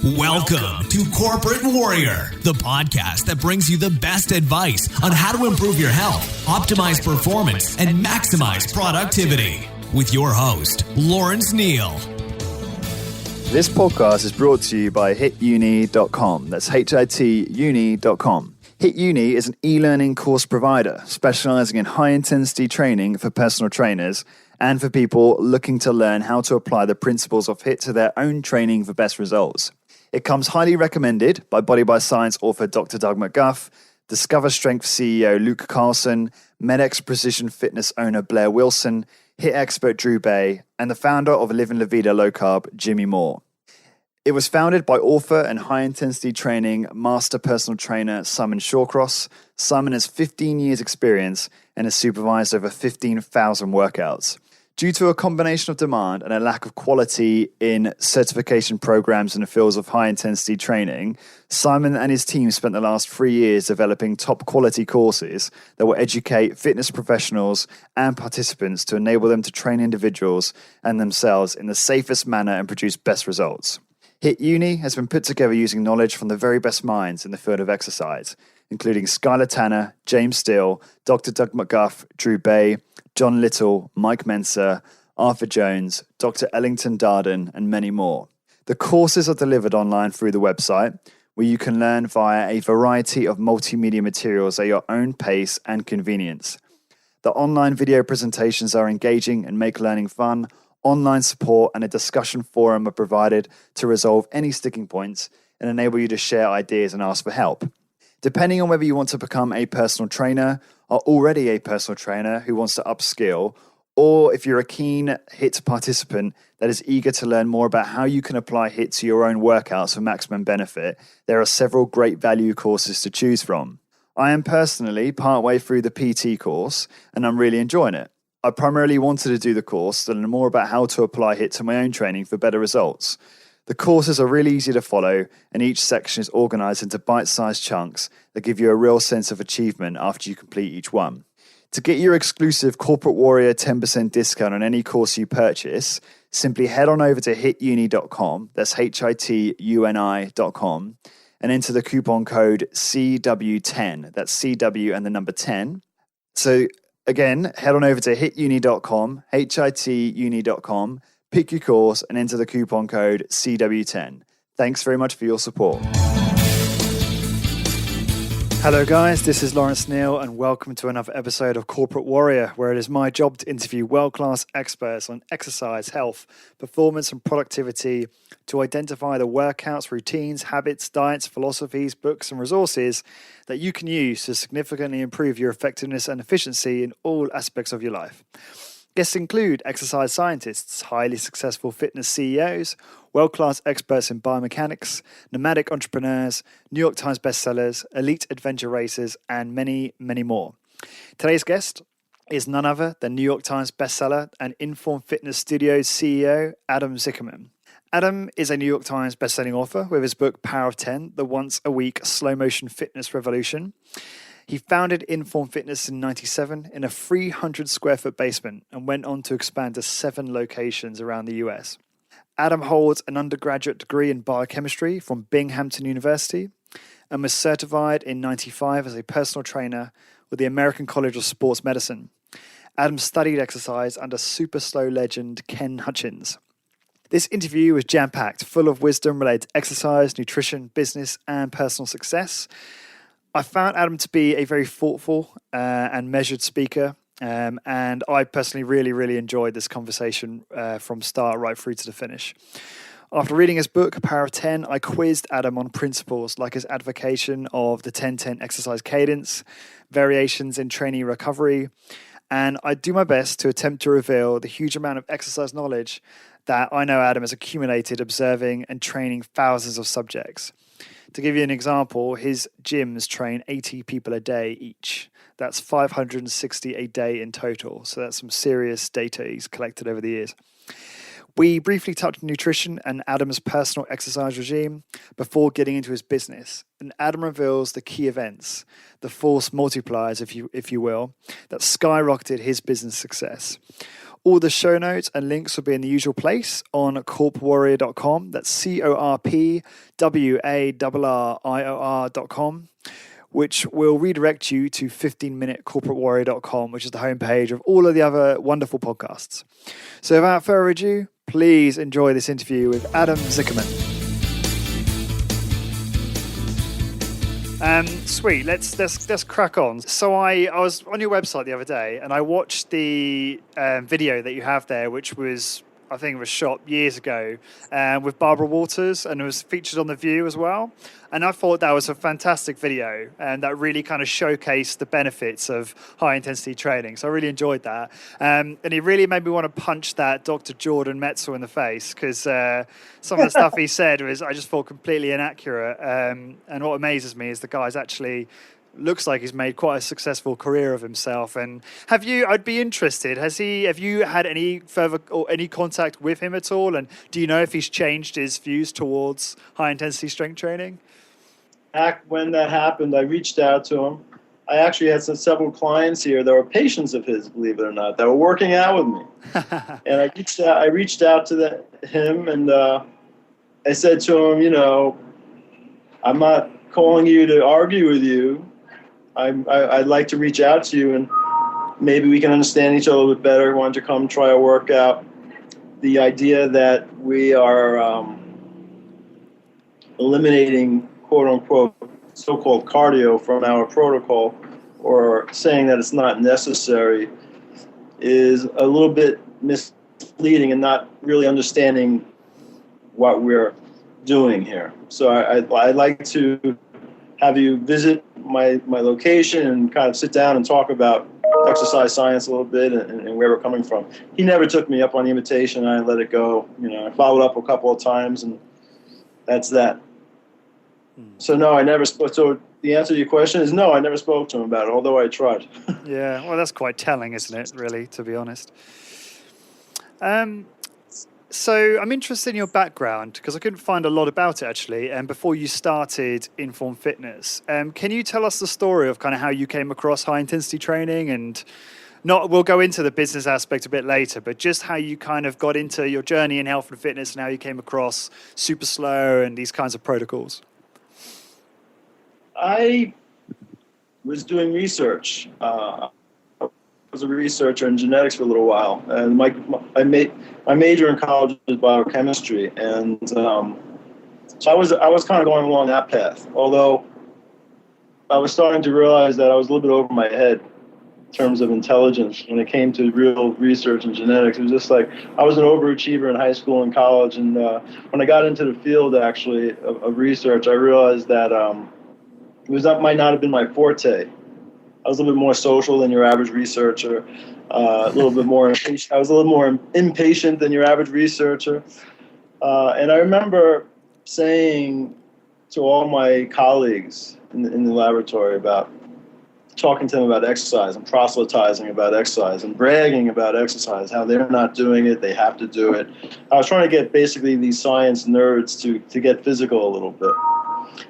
Welcome to Corporate Warrior, the podcast that brings you the best advice on how to improve your health, optimize performance, and maximize productivity. With your host, Lawrence Neal. This podcast is brought to you by hituni.com. That's hituni.com. HitUni is an e-learning course provider specializing in high-intensity training for personal trainers and for people looking to learn how to apply the principles of HIT to their own training for best results. It comes highly recommended by Body by Science author Dr. Doug McGuff, Discover Strength CEO Luke Carlson, MedX Precision Fitness owner Blair Wilson, HIT expert Drew Bay, and the founder of Living La Vida Low Carb, Jimmy Moore. It was founded by author and high-intensity training master personal trainer Simon Shawcross. Simon has 15 years experience and has supervised over 15,000 workouts. Due to a combination of demand and a lack of quality in certification programs in the fields of high-intensity training, Simon and his team spent the last 3 years developing top-quality courses that will educate fitness professionals and participants to enable them to train individuals and themselves in the safest manner and produce best results. HIT Uni has been put together using knowledge from the very best minds in the field of exercise, including Skylar Tanner, James Steele, Dr. Doug McGuff, Drew Bay, John Little, Mike Mensa, Arthur Jones, Dr. Ellington Darden, and many more. The courses are delivered online through the website, where you can learn via a variety of multimedia materials at your own pace and convenience. The online video presentations are engaging and make learning fun. Online support and a discussion forum are provided to resolve any sticking points and enable you to share ideas and ask for help. Depending on whether you want to become a personal trainer, are already a personal trainer who wants to upskill, or if you're a keen HIT participant that is eager to learn more about how you can apply HIT to your own workouts for maximum benefit, there are several great value courses to choose from. I am personally partway through the PT course and I'm really enjoying it. I primarily wanted to do the course to learn more about how to apply HIT to my own training for better results. The courses are really easy to follow, and each section is organized into bite-sized chunks that give you a real sense of achievement after you complete each one. To get your exclusive Corporate Warrior 10% discount on any course you purchase, simply head on over to hituni.com, that's hituni.com, and enter the coupon code CW10, that's CW and the number 10. So again, head on over to hituni.com, hituni.com, pick your course and enter the coupon code CW10. Thanks very much for your support. Hello guys, this is Lawrence Neal and welcome to another episode of Corporate Warrior, where it is my job to interview world-class experts on exercise, health, performance and productivity to identify the workouts, routines, habits, diets, philosophies, books and resources that you can use to significantly improve your effectiveness and efficiency in all aspects of your life. Guests include exercise scientists, highly successful fitness CEOs, world-class experts in biomechanics, nomadic entrepreneurs, New York Times bestsellers, elite adventure racers, and many, many more. Today's guest is none other than New York Times bestseller and Inform Fitness Studios CEO, Adam Zickerman. Adam is a New York Times bestselling author with his book Power of 10, The Once-a-Week Slow-Motion Fitness Revolution. He founded Inform Fitness in 1997 in a 300 square foot basement and went on to expand to 7 locations around the US. Adam holds an undergraduate degree in biochemistry from Binghamton University and was certified in 1995 as a personal trainer with the American College of Sports Medicine. Adam studied exercise under super slow legend Ken Hutchins. This interview was jam-packed, full of wisdom related to exercise, nutrition, business, and personal success. I found Adam to be a very thoughtful and measured speaker, and I personally really enjoyed this conversation from start right through to the finish. After reading his book, Power of 10, I quizzed Adam on principles like his advocation of the 10-10 exercise cadence, variations in training recovery, and I do my best to attempt to reveal the huge amount of exercise knowledge that I know Adam has accumulated observing and training thousands of subjects. To give you an example, his gyms train 80 people a day each. That's 560 a day in total. So that's some serious data he's collected over the years. We briefly touched on nutrition and Adam's personal exercise regime before getting into his business. And Adam reveals the key events, the force multipliers, if you will, that skyrocketed his business success. All the show notes and links will be in the usual place on corpwarrior.com. That's corpwarrior.com, which will redirect you to 15minutecorporatewarrior.com, which is the homepage of all of the other wonderful podcasts. So without further ado, please enjoy this interview with Adam Zickerman. Sweet, let's crack on. So I was on your website the other day and I watched the video that you have there, which was, I think it was shot years ago with Barbara Walters, and it was featured on The View as well. And I thought that was a fantastic video, and that really kind of showcased the benefits of high intensity training. So I really enjoyed that. And it really made me want to punch that Dr. Jordan Metzel in the face, because some of the stuff he said was, I just thought, completely inaccurate. And what amazes me is the guy's actually looks like he's made quite a successful career of himself. And I'd be interested, have you had any further or any contact with him at all? And do you know if he's changed his views towards high intensity strength training? Back when that happened, I reached out to him. I actually had several clients here that were patients of his, believe it or not, that were working out with me. And I reached out to him, and I said to him, I'm not calling you to argue with you. I'd like to reach out to you, and maybe we can understand each other a little bit better. Why don't you come try a workout? The idea that we are eliminating, quote unquote, so-called cardio from our protocol, or saying that it's not necessary, is a little bit misleading and not really understanding what we're doing here. So I'd like to have you visit my location and kind of sit down and talk about exercise science a little bit and where we're coming from. He never took me up on the invitation. I let it go. I followed up a couple of times, and that's that. So no, I never spoke. So the answer to your question is no, I never spoke to him about it, although I tried. Yeah, well, that's quite telling, isn't it, really, to be honest? So I'm interested in your background, because I couldn't find a lot about it, actually, and before you started Inform Fitness. Can you tell us the story of kind of how you came across high-intensity training? And we'll go into the business aspect a bit later, but just how you kind of got into your journey in health and fitness and how you came across super slow and these kinds of protocols. I was doing research. I was a researcher in genetics for a little while, and my major in college was biochemistry, and so I was kind of going along that path. Although I was starting to realize that I was a little bit over my head in terms of intelligence when it came to real research in genetics. It was just like I was an overachiever in high school and college, and when I got into the field actually of research, I realized that might not have been my forte. I was a little bit more social than your average researcher, a little bit more impatient. I was a little more impatient than your average researcher. And I remember saying to all my colleagues in the laboratory talking to them about exercise and proselytizing about exercise and bragging about exercise, how they're not doing it, they have to do it. I was trying to get basically these science nerds to get physical a little bit.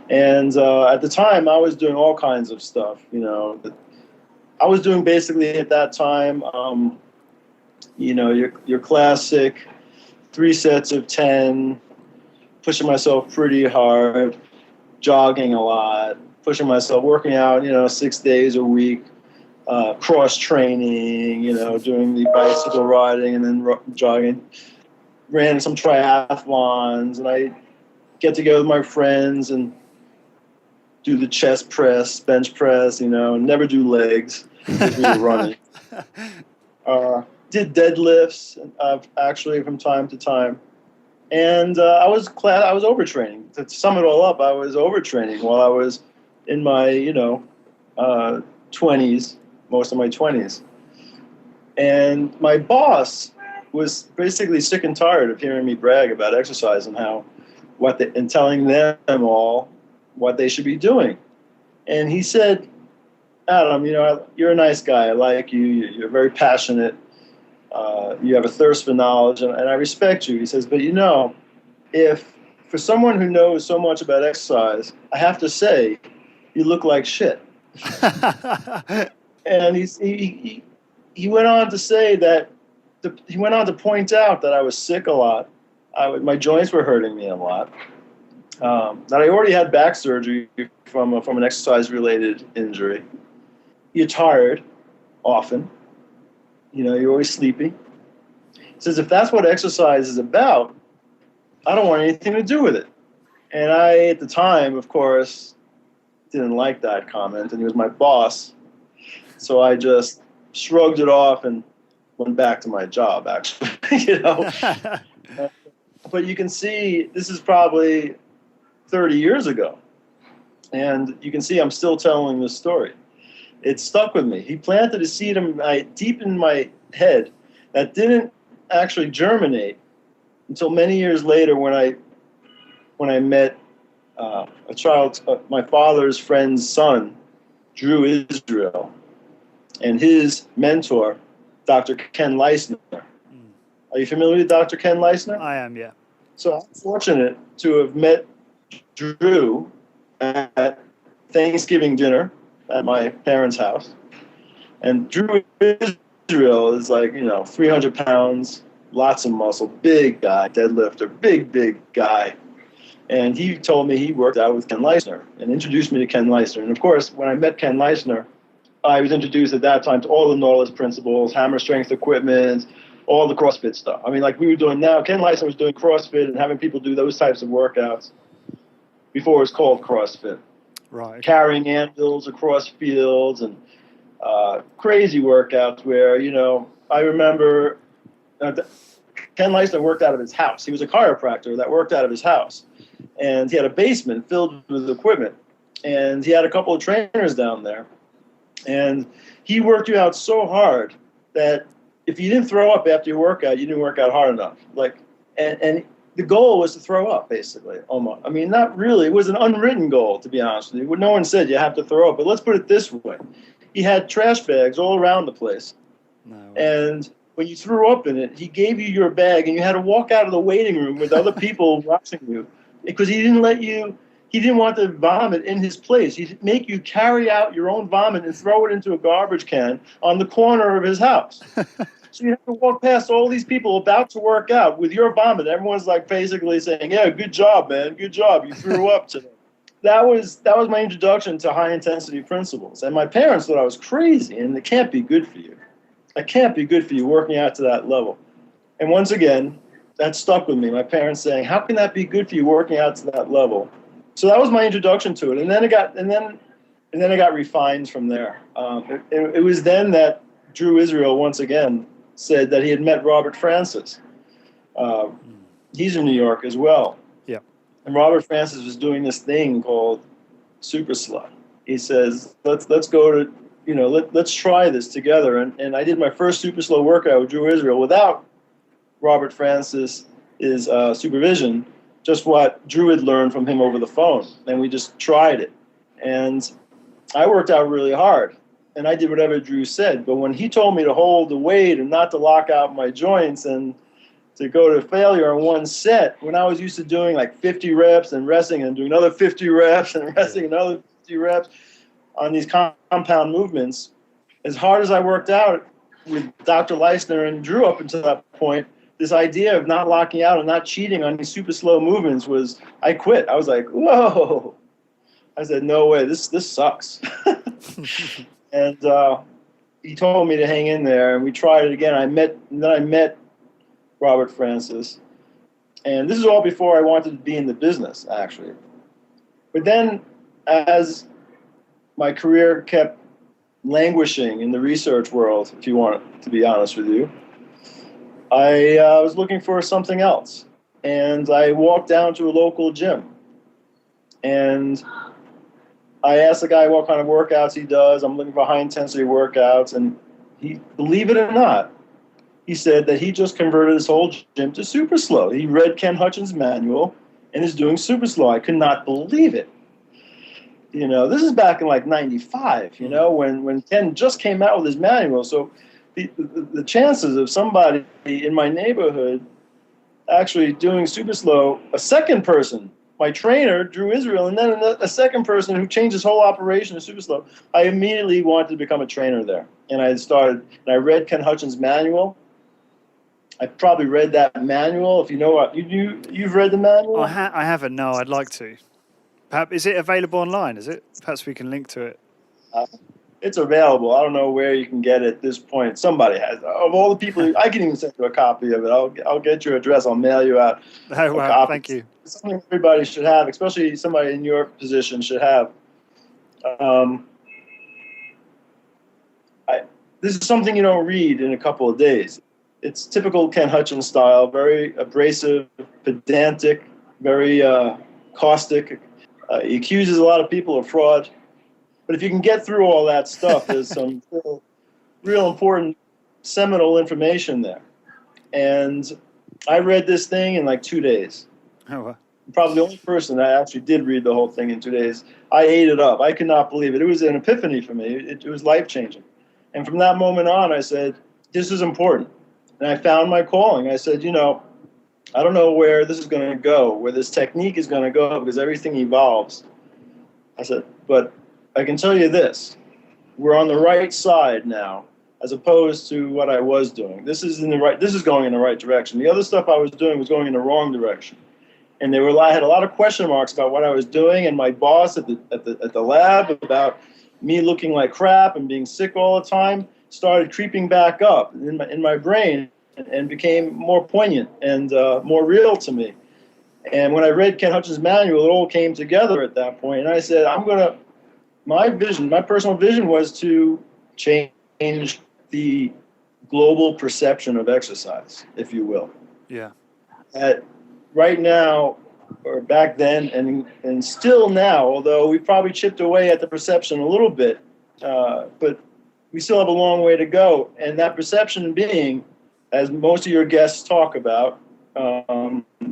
And at the time, I was doing all kinds of stuff. I was doing basically at that time, your classic 3 sets of 10, pushing myself pretty hard, jogging a lot, pushing myself, working out, 6 days a week, cross training, doing the bicycle riding and then jogging. Ran some triathlons, and I get together with my friends and do the chest press, bench press, never do legs because we were running. Did deadlifts actually from time to time. And I was overtraining. To sum it all up, I was overtraining while I was in my, 20s, most of my 20s. And my boss was basically sick and tired of hearing me brag about exercise and and telling them all what they should be doing. And he said, Adam, you're a nice guy. I like you. You're very passionate. You have a thirst for knowledge, and I respect you. He says, but if for someone who knows so much about exercise, I have to say, you look like shit. And he went on to say that he went on to point out that I was sick a lot. My joints were hurting me a lot. That I already had back surgery from an exercise-related injury. You're tired often. You're always sleepy. He says, if that's what exercise is about, I don't want anything to do with it. And I, at the time, of course, didn't like that comment, and he was my boss. So I just shrugged it off and went back to my job, actually. But you can see this is probably 30 years ago. And you can see I'm still telling this story. It stuck with me. He planted a seed deep in my head that didn't actually germinate until many years later when I met my father's friend's son, Drew Israel, and his mentor, Dr. Ken Leisner. Are you familiar with Dr. Ken Leisner? I am, yeah. So I'm fortunate to have met Drew at Thanksgiving dinner at my parents' house. And Drew Israel is 300 pounds, lots of muscle, big guy, deadlifter, big guy. And he told me he worked out with Ken Leisner and introduced me to Ken Leisner. And of course, when I met Ken Leisner, I was introduced at that time to all the Nautilus principles, hammer strength equipment, all the CrossFit stuff. I mean, like we were doing now, Ken Leisner was doing CrossFit and having people do those types of workouts before it was called CrossFit. Right. Carrying anvils across fields and crazy workouts where, I remember Ken Leisner worked out of his house. He was a chiropractor that worked out of his house. And he had a basement filled with equipment. And he had a couple of trainers down there. And he worked you out so hard that if you didn't throw up after your workout, you didn't work out hard enough. And the goal was to throw up, basically, almost. I mean, not really. It was an unwritten goal, to be honest with you. No one said you have to throw up. But let's put it this way. He had trash bags all around the place. No. And when you threw up in it, he gave you your bag, and you had to walk out of the waiting room with other people watching you because he didn't want the vomit in his place. He'd make you carry out your own vomit and throw it into a garbage can on the corner of his house. So you have to walk past all these people about to work out with your vomit. Everyone's basically saying, yeah, good job, man. Good job. You threw up today. That was my introduction to high intensity principles. And my parents thought I was crazy, and it can't be good for you. It can't be good for you working out to that level. And once again, that stuck with me. My parents saying, how can that be good for you working out to that level? So that was my introduction to it. And then it got refined from there. It was then that Drew Israel once again said that he had met Robert Francis. He's in New York as well. Yeah. And Robert Francis was doing this thing called Super Slut. He says, let's go to, let's try this together. And I did my first Super Slow workout with Drew Israel without Robert Francis' supervision, just what Drew had learned from him over the phone. And we just tried it. And I worked out really hard. And I did whatever Drew said. But when he told me to hold the weight and not to lock out my joints and to go to failure in one set, when I was used to doing 50 reps and resting and doing another 50 reps and resting another 50 reps on these compound movements, as hard as I worked out with Dr. Leisner and Drew up until that point, this idea of not locking out and not cheating on these super slow movements I quit. I was like, whoa. I said, no way, this sucks. And he told me to hang in there, and we tried it again. I met Robert Francis, and this is all before I wanted to be in the business, actually. But then, as my career kept languishing in the research world, if you want to be honest with you, I was looking for something else, and I walked down to a local gym, and I asked the guy what kind of workouts he does. I'm looking for high-intensity workouts. And he, believe it or not, he said that he just converted his whole gym to super slow. He read Ken Hutchins' manual and is doing super slow. I could not believe it. This is back in 95, when Ken just came out with his manual. So the chances of somebody in my neighborhood actually doing super slow, a second person, my trainer, Drew Israel, and then a second person who changed his whole operation to super slow. I immediately wanted to become a trainer there. And I read Ken Hutchins' manual, I probably read that manual. If you know what you've read the manual. I haven't. No, I'd like to. Perhaps is it available online? Is it? Perhaps we can link to it. It's available. I don't know where you can get it at this point. Somebody has. Of all the people, I can even send you a copy of it. I'll get your address. I'll mail you out Oh, a wow, copy. thank you. It's something everybody should have, especially somebody in your position should have. This is something you don't read in a couple of days. It's typical Ken Hutchins style, very abrasive, pedantic, very caustic. He accuses a lot of people of fraud. But if you can get through all that stuff, there's some real important seminal information there. And I read this thing in like 2 days. Oh, wow. I'm probably the only person that actually did read the whole thing in 2 days. I ate it up. I could not believe it. It was an epiphany for me. It was life-changing. And from that moment on, I said, this is important. And I found my calling. I said, I don't know where this is going to go, where this technique is going to go, because everything evolves. I said, but I can tell you this, we're on the right side now, as opposed to what I was doing. This is going in the right direction. The other stuff I was doing was going in the wrong direction. And I had a lot of question marks about what I was doing, and my boss at the lab about me looking like crap and being sick all the time started creeping back up in my brain and became more poignant and more real to me. And when I read Ken Hutchins' manual, it all came together at that point. And I said, my personal vision was to change the global perception of exercise, if you will. Yeah. Right now, or back then, and still now, although we probably chipped away at the perception a little bit, but we still have a long way to go. And that perception being, as most of your guests talk about,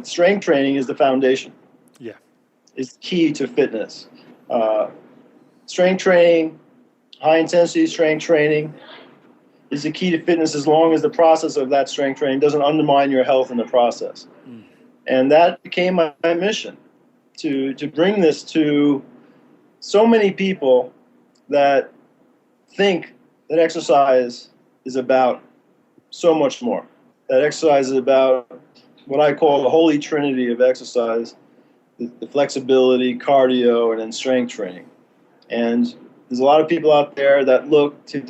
strength training is the foundation. Yeah. It's key to fitness. Strength training, high-intensity strength training is the key to fitness as long as the process of that strength training doesn't undermine your health in the process. Mm. And that became my mission, to bring this to so many people that think that exercise is about so much more. That exercise is about what I call the holy trinity of exercise, the flexibility, cardio, and then strength training. And there's a lot of people out there that look to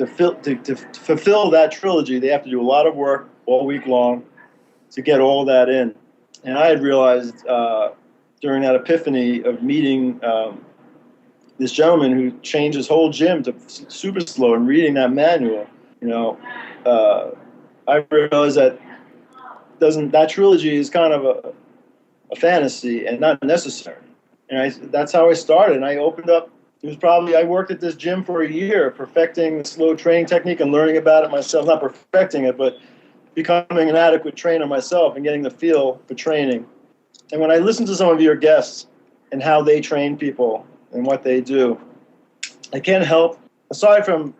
fulfill that trilogy. They have to do a lot of work all week long to get all that in. And I had realized during that epiphany of meeting this gentleman who changed his whole gym to super slow and reading that manual, I realized that trilogy is kind of a fantasy and not necessary. And that's how I started. And I opened up. I worked at this gym for a year, perfecting the slow training technique and learning about it myself. Not perfecting it, but becoming an adequate trainer myself and getting the feel for training. And when I listen to some of your guests and how they train people and what they do, I can't help, aside from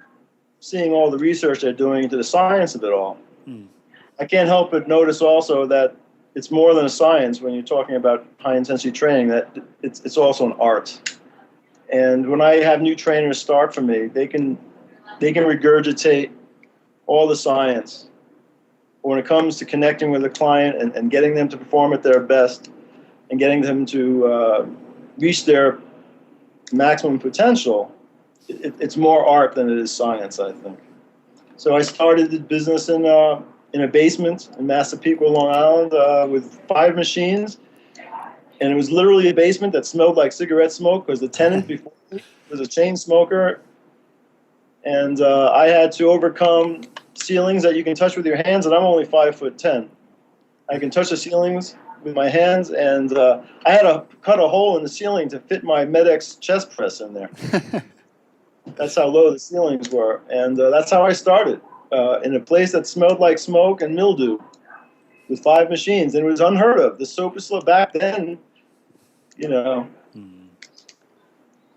seeing all the research they're doing into the science of it all, I can't help but notice also that it's more than a science when you're talking about high-intensity training, that it's also an art. And when I have new trainers start for me, they can regurgitate all the science. But when it comes to connecting with a client and getting them to perform at their best and getting them to reach their maximum potential, it's more art than it is science, I think. So I started the business in a basement in Massapequa, Long Island, with 5 machines. And it was literally a basement that smelled like cigarette smoke because the tenant before me was a chain smoker. And I had to overcome ceilings that you can touch with your hands, and I'm only 5'10". I can touch the ceilings with my hands, and I had to cut a hole in the ceiling to fit my Med-X chest press in there. That's how low the ceilings were. And that's how I started, in a place that smelled like smoke and mildew with 5 machines. And it was unheard of. The soap was slow back then.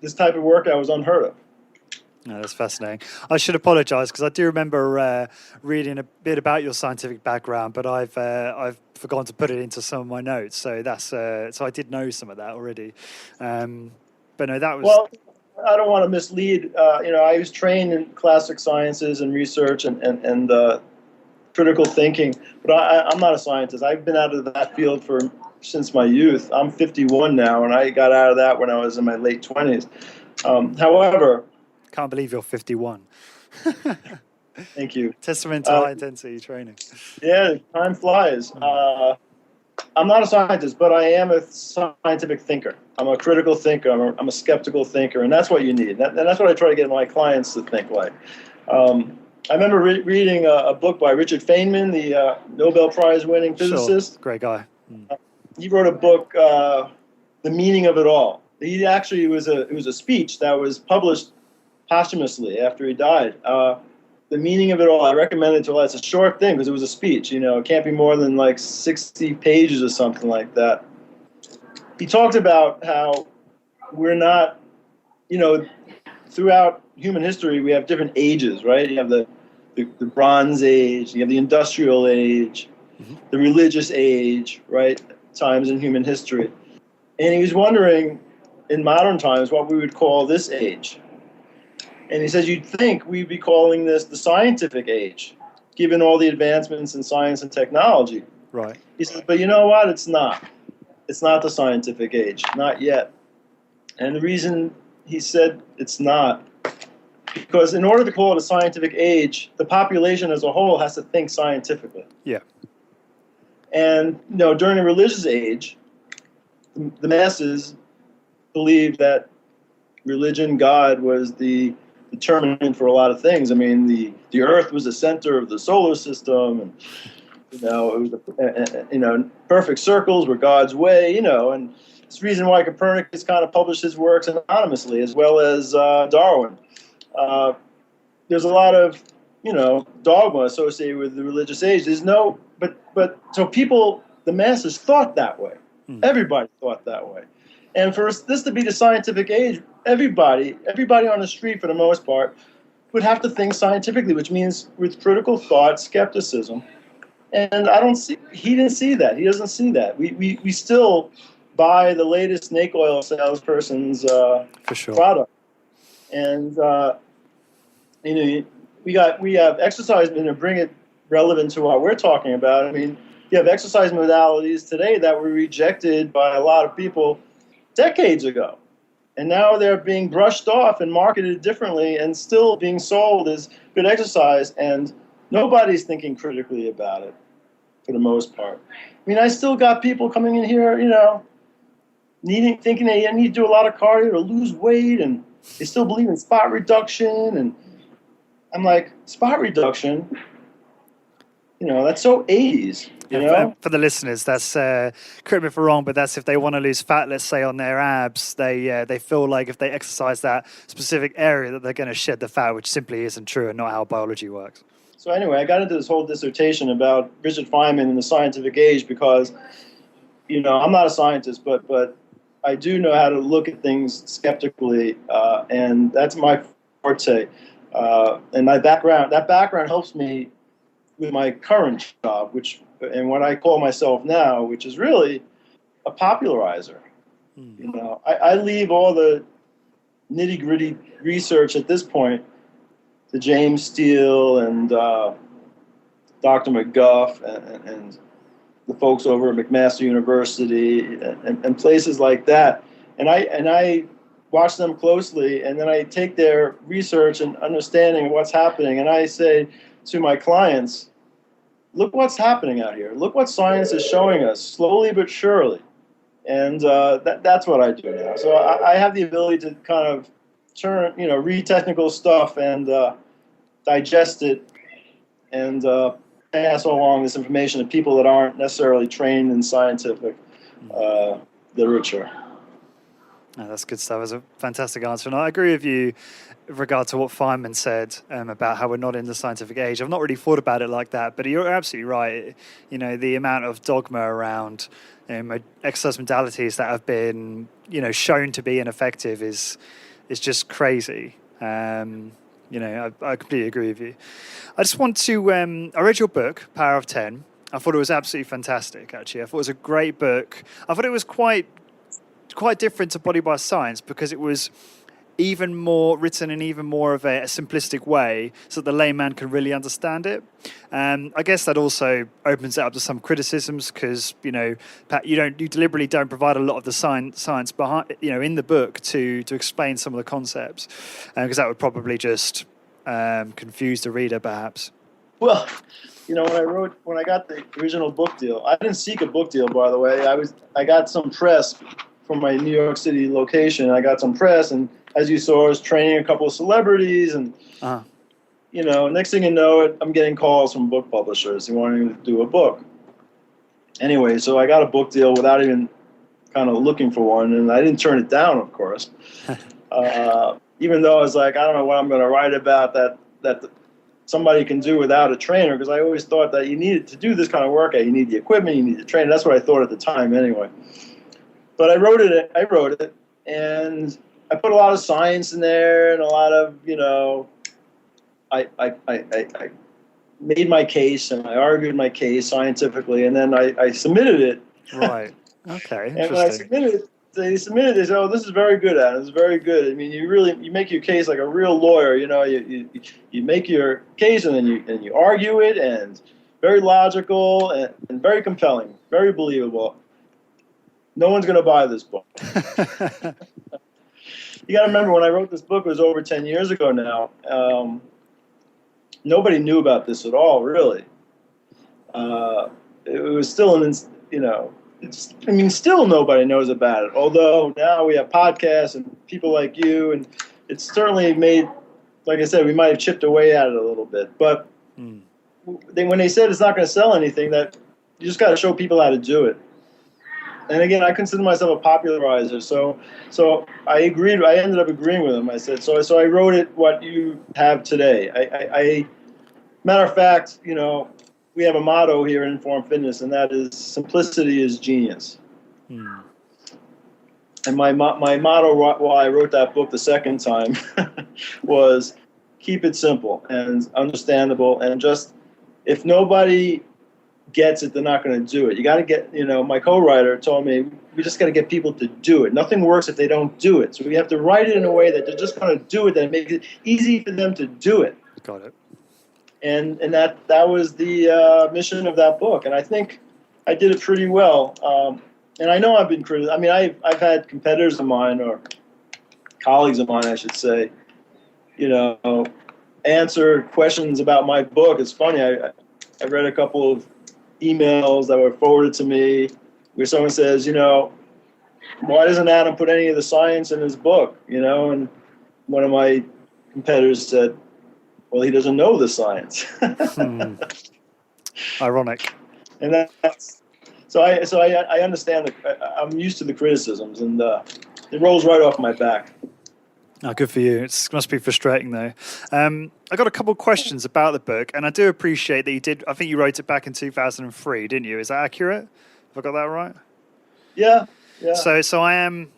This type of workout was unheard of. No, that's fascinating. I should apologise because I do remember reading a bit about your scientific background, but I've forgotten to put it into some of my notes. So that's so I did know some of that already. But no, that was. Well, I don't want to mislead. I was trained in classic sciences and research, and critical thinking. But I'm not a scientist. I've been out of that field since my youth. I'm 51 now, and I got out of that when I was in my late 20s. However, can't believe you're 51. Thank you. Testament to high intensity training. Yeah, time flies. I'm not a scientist, but I am a scientific thinker. I'm a critical thinker. I'm a skeptical thinker, and that's what you need. And that's what I try to get my clients to think like. I remember reading a book by Richard Feynman, the Nobel Prize-winning physicist. Sure. Great guy. He wrote a book, The Meaning of It All. He actually it was a speech that was published posthumously after he died. The Meaning of It All. I recommend it to a lot. It's a short thing because it was a speech. It can't be more than like 60 pages or something like that. He talked about how we're not, throughout human history, we have different ages, right? You have the Bronze Age, you have the Industrial Age, the Religious Age, right? Times in human history. And he was wondering, in modern times, what we would call this age. And he says, you'd think we'd be calling this the scientific age, given all the advancements in science and technology. Right. He says, but you know what? It's not. It's not the scientific age, not yet. And the reason he said it's not, because in order to call it a scientific age, the population as a whole has to think scientifically. Yeah. And during the religious age, the masses believed that religion, God, was the determinant for a lot of things. I mean, the Earth was the center of the solar system, and it was perfect circles were God's way. And it's the reason why Copernicus kind of published his works anonymously, as well as Darwin. There's a lot of dogma associated with the religious age. There's no, but so people, the masses thought that way. Everybody thought that way. And for this to be the scientific age, everybody on the street, for the most part, would have to think scientifically, which means with critical thought, skepticism. And he didn't see that. He doesn't see that. We still buy the latest snake oil salesperson's for sure. product. And, we have exercise, to bring it relevant to what we're talking about. I mean, you have exercise modalities today that were rejected by a lot of people decades ago. And now they're being brushed off and marketed differently and still being sold as good exercise. And nobody's thinking critically about it for the most part. I mean, I still got people coming in here, thinking they need to do a lot of cardio to lose weight, and they still believe in spot reduction. And I'm like, spot reduction? That's so 80s. For the listeners, that's correct me if I'm wrong, but that's if they want to lose fat, let's say on their abs, they feel like if they exercise that specific area that they're going to shed the fat, which simply isn't true and not how biology works. So anyway, I got into this whole dissertation about Richard Feynman and the scientific age because, I'm not a scientist, but I do know how to look at things skeptically, and that's my forte. And that background helps me with my current job, and what I call myself now, which is really a popularizer. I leave all the nitty-gritty research at this point to James Steele and Dr. McGuff and the folks over at McMaster University and places like that. And I watch them closely, and then I take their research and understanding of what's happening, and I say to my clients, look what's happening out here. Look what science is showing us, slowly but surely. And that's what I do now. So I have the ability to kind of read technical stuff and digest it and pass along this information to people that aren't necessarily trained in scientific literature. No, that's good stuff. That's a fantastic answer. And I agree with you with regard to what Feynman said about how we're not in the scientific age. I've not really thought about it like that, but you're absolutely right. The amount of dogma around exercise modalities that have been, shown to be ineffective is just crazy. I completely agree with you. I just want to, I read your book, Power of 10. I thought it was absolutely fantastic, actually. I thought it was a great book. I thought it was quite different to Body by Science because it was even more written in even more of a simplistic way so that the layman can really understand it. I guess that also opens it up to some criticisms because, Pat, you deliberately don't provide a lot of the science behind, in the book to explain some of the concepts, because that would probably just confuse the reader perhaps. Well, when I got the original book deal, I didn't seek a book deal, by the way. I got some press from my New York City location. I got some press, and as you saw, I was training a couple of celebrities, and next thing you know, I'm getting calls from book publishers who wanting to do a book. Anyway, so I got a book deal without even kind of looking for one, and I didn't turn it down, of course. Even though I was like, I don't know what I'm going to write about that somebody can do without a trainer, because I always thought that you needed to do this kind of work. You need the equipment, you need the trainer. That's what I thought at the time, anyway. But I wrote it, and I put a lot of science in there, and a lot of, I made my case, and I argued my case scientifically, and then I submitted it. Right. Okay. And when I submitted it, they said, "Oh, this is very good, Adam. This is very good. I mean, you make your case like a real lawyer. You make your case, and then you argue it, and very logical and very compelling, very believable. No one's going to buy this book." You got to remember, when I wrote this book, it was over 10 years ago now. Nobody knew about this at all, really. It was still still nobody knows about it. Although now we have podcasts and people like you, and it's certainly made, like I said, we might have chipped away at it a little bit. But when they said it's not going to sell anything, that you just got to show people how to do it. And again, I consider myself a popularizer, so I agreed. I ended up agreeing with them. I said, so I wrote it what you have today. I matter of fact, we have a motto here in Informed Fitness, and that is simplicity is genius. And my motto while I wrote that book the second time was keep it simple and understandable, and just, if nobody gets it, they're not going to do it. You got to get, my co-writer told me, we just got to get people to do it. Nothing works if they don't do it. So we have to write it in a way that they're just going to do it, that makes it easy for them to do it. Got it. And that was the mission of that book. And I think I did it pretty well. And I know I've been criticized. I mean, I've had competitors of mine, or colleagues of mine, I should say, answer questions about my book. It's funny. I read a couple of emails that were forwarded to me where someone says, why doesn't Adam put any of the science in his book? And one of my competitors said, well, he doesn't know the science. Ironic. And that's so I understand I'm used to the criticisms, and it rolls right off my back. Oh, good for you. It must be frustrating, though. I got a couple of questions about the book, and I do appreciate that you did. I think you wrote it back in 2003, didn't you? Is that accurate? Have I got that right? Yeah. So I'm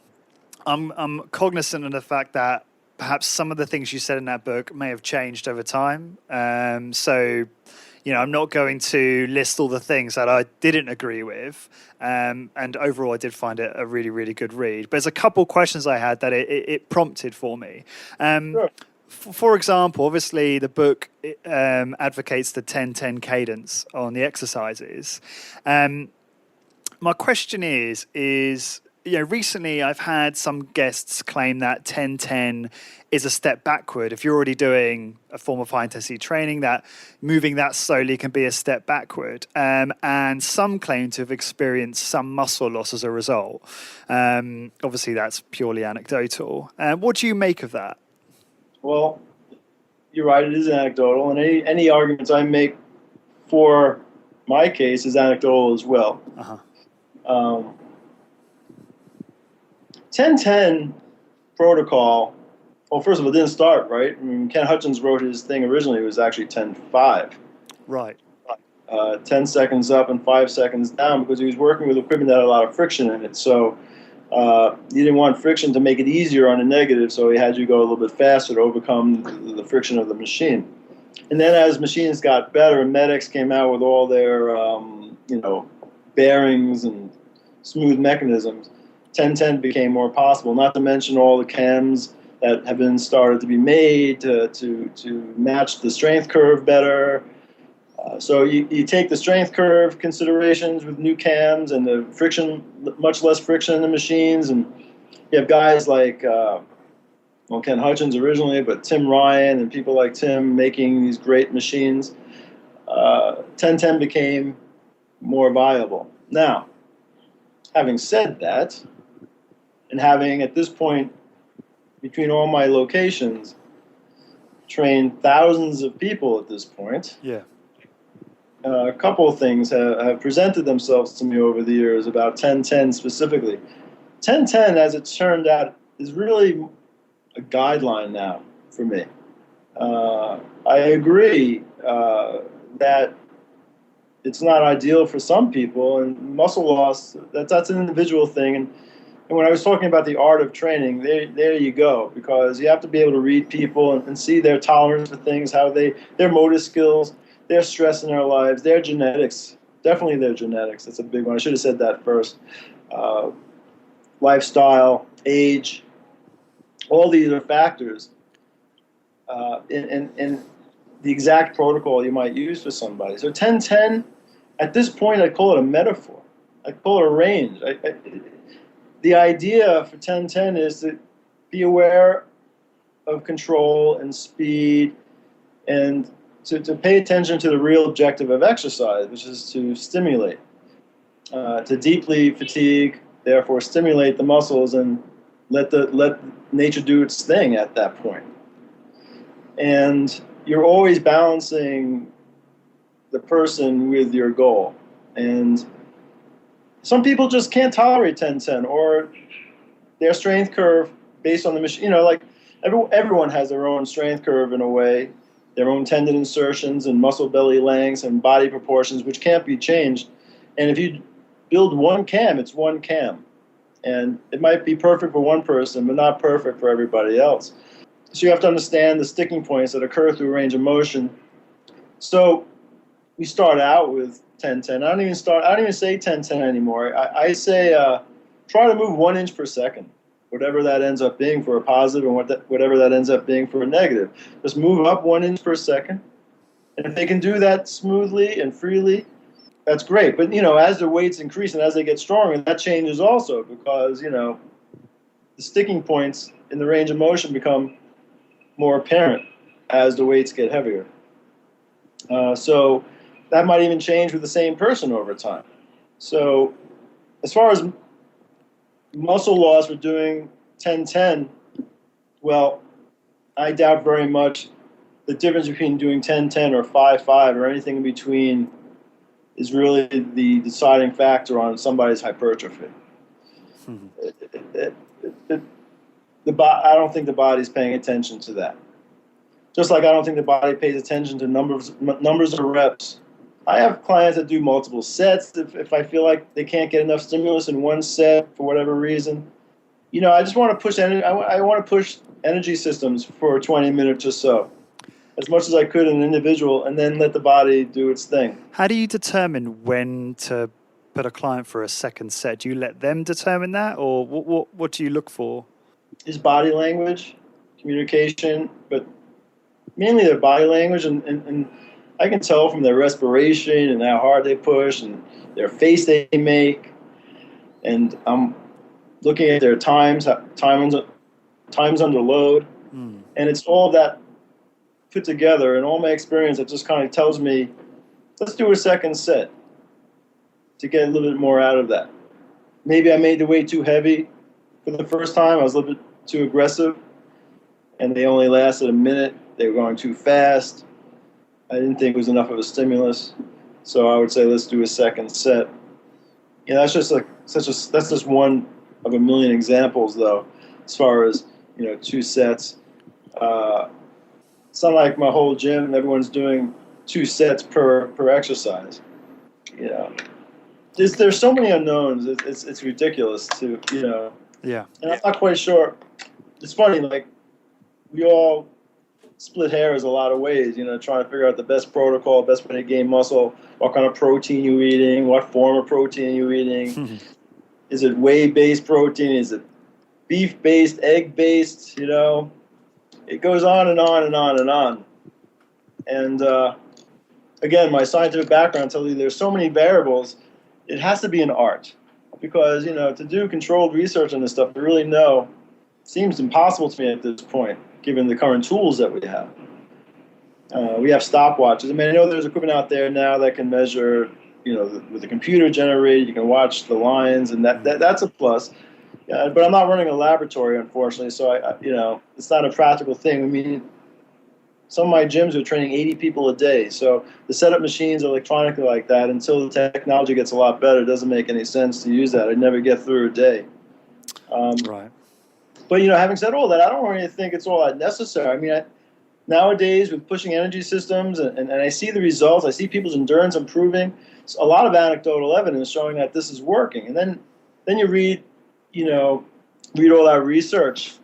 cognizant of the fact that perhaps some of the things you said in that book may have changed over time. I'm not going to list all the things that I didn't agree with. And overall, I did find it a really, really good read. But there's a couple questions I had that it prompted for me. Sure. For example, obviously, the book advocates the 10-10 cadence on the exercises. My question is, recently I've had some guests claim that 10-10 is a step backward. If you're already doing a form of high-intensity training, that moving that slowly can be a step backward. And some claim to have experienced some muscle loss as a result. Obviously, that's purely anecdotal. What do you make of that? Well, you're right. It is anecdotal, and any arguments I make for my case is anecdotal as well. 10-10 protocol. Well, first of all, it didn't start right. I mean, Ken Hutchins wrote his thing originally. It was actually 10-5. Right. 10 seconds up and 5 seconds down, because he was working with equipment that had a lot of friction in it. So he didn't want friction to make it easier on the negative, so he had you go a little bit faster to overcome the friction of the machine. And then as machines got better, and medics came out with all their bearings and smooth mechanisms, 10-10 became more possible, not to mention all the cams that have been started to be made to match the strength curve better. So you take the strength curve considerations with new cams and the friction, much less friction in the machines, and you have guys like, Ken Hutchins originally, but Tim Ryan and people like Tim making these great machines. 1010 became more viable. Now, having said that, and having at this point, between all my locations, trained thousands of people at this point, a couple of things have presented themselves to me over the years about 1010 specifically. 1010, as it turned out, is really a guideline now for me. I agree that it's not ideal for some people, and muscle loss, that's an individual thing. And when I was talking about the art of training, there you go, because you have to be able to read people and see their tolerance for things, their motor skills, their stress in their lives, their genetics, definitely their genetics. That's a big one. I should have said that first. Lifestyle, age, all these are factors in the exact protocol you might use for somebody. So 1010, at this point, I call it a metaphor. I call it a range. The idea for 1010 is to be aware of control and speed, and to pay attention to the real objective of exercise, which is to stimulate, to deeply fatigue, therefore stimulate the muscles and let nature do its thing at that point. And you're always balancing the person with your goal. And some people just can't tolerate 1010, or their strength curve based on the machine. Like everyone has their own strength curve in a way, their own tendon insertions and muscle belly lengths and body proportions, which can't be changed. And if you build one cam, it's one cam. And it might be perfect for one person, but not perfect for everybody else. So you have to understand the sticking points that occur through range of motion. So we start out with 1010. I don't even say 1010 anymore. I say try to move 1 inch per second, whatever that ends up being for a positive and whatever that ends up being for a negative. Just move up 1 inch per second. And if they can do that smoothly and freely, that's great. But, as their weights increase and as they get stronger, that changes also, because, the sticking points in the range of motion become more apparent as the weights get heavier. So that might even change with the same person over time. So as far as muscle loss for doing 1010, well, I doubt very much the difference between doing 1010 or 5-5 or anything in between is really the deciding factor on somebody's hypertrophy. I don't think the body's paying attention to that. Just like I don't think the body pays attention to numbers of reps. I have clients that do multiple sets if I feel like they can't get enough stimulus in one set for whatever reason. I just want to push I want to push energy systems for 20 minutes or so, as much as I could in an individual, and then let the body do its thing. How do you determine when to put a client for a second set? Do you let them determine that, or what do you look for? Is body language, communication, but mainly their body language, and I can tell from their respiration and how hard they push and their face they make, and I'm looking at their times under load, and it's all that put together, and all my experience, it just kind of tells me, let's do a second set to get a little bit more out of that. Maybe I made the weight too heavy for the first time. I was a little bit too aggressive, and they only lasted a minute. They were going too fast. I didn't think it was enough of a stimulus, so I would say let's do a second set. That's just one of a million examples, though, as far as 2 sets. It's not like my whole gym and everyone's doing 2 sets per exercise. There's so many unknowns. It's ridiculous to Yeah. And I'm not quite sure. It's funny, like we all split hairs a lot of ways. Trying to figure out the best protocol, best way to gain muscle, what kind of protein you're eating, what form of protein you're eating. Is it whey-based protein? Is it beef-based, egg-based, it goes on and on and on and on. And again, my scientific background tells you there's so many variables. It has to be an art, because to do controlled research on this stuff, to really know, seems impossible to me at this point, given the current tools that we have. We have stopwatches. I mean, I know there's equipment out there now that can measure, with the computer generated, you can watch the lines, and that's a plus. But I'm not running a laboratory, unfortunately, so it's not a practical thing. I mean, some of my gyms are training 80 people a day, so to set up machines electronically like that, until the technology gets a lot better, it doesn't make any sense to use that. I'd never get through a day. Right. But having said all that, I don't really think it's all that necessary. I mean, nowadays with pushing energy systems, and I see the results, I see people's endurance improving. So a lot of anecdotal evidence showing that this is working, and then you read all that research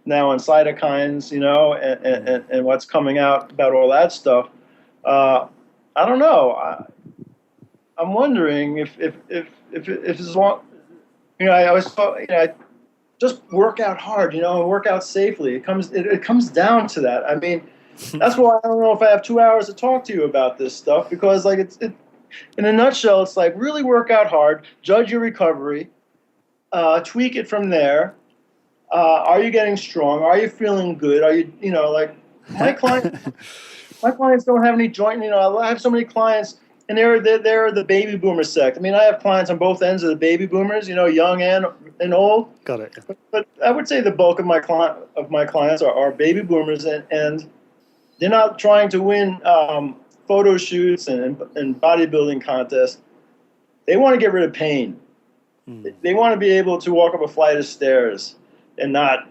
now on cytokines, and what's coming out about all that stuff. I don't know. I'm wondering if as long, I always thought, just work out hard, and work out safely. It comes down to that. I mean, that's why I don't know if I have 2 hours to talk to you about this stuff, because it's in a nutshell, it's like really work out hard, judge your recovery, tweak it from there. Are you getting strong? Are you feeling good? Are you, my clients don't have any joint. I have so many clients, and they're the baby boomer sect. I mean, I have clients on both ends of the baby boomers, young and old. Got it. But I would say the bulk of my clients are baby boomers, and they're not trying to win photo shoots and bodybuilding contests. They want to get rid of pain. They want to be able to walk up a flight of stairs and not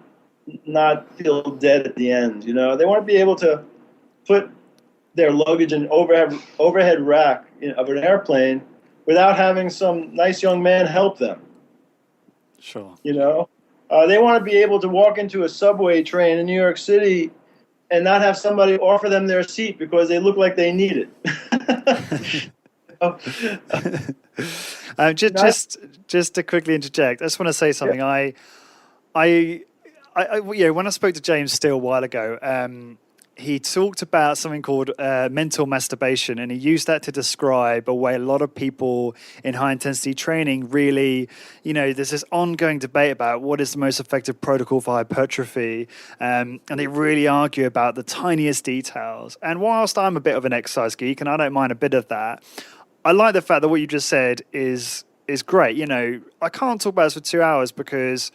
feel dead at the end. They want to be able to put their luggage in overhead rack of an airplane without having some nice young man help them. Sure. They want to be able to walk into a subway train in New York City and not have somebody offer them their seat because they look like they need it. Just to quickly interject, I just want to say something. Yeah. When I spoke to James Steele a while ago, he talked about something called mental masturbation, and he used that to describe a way a lot of people in high intensity training really, there's this ongoing debate about what is the most effective protocol for hypertrophy, and they really argue about the tiniest details. And whilst I'm a bit of an exercise geek, and I don't mind a bit of that, I like the fact that what you just said is great. I can't talk about this for 2 hours because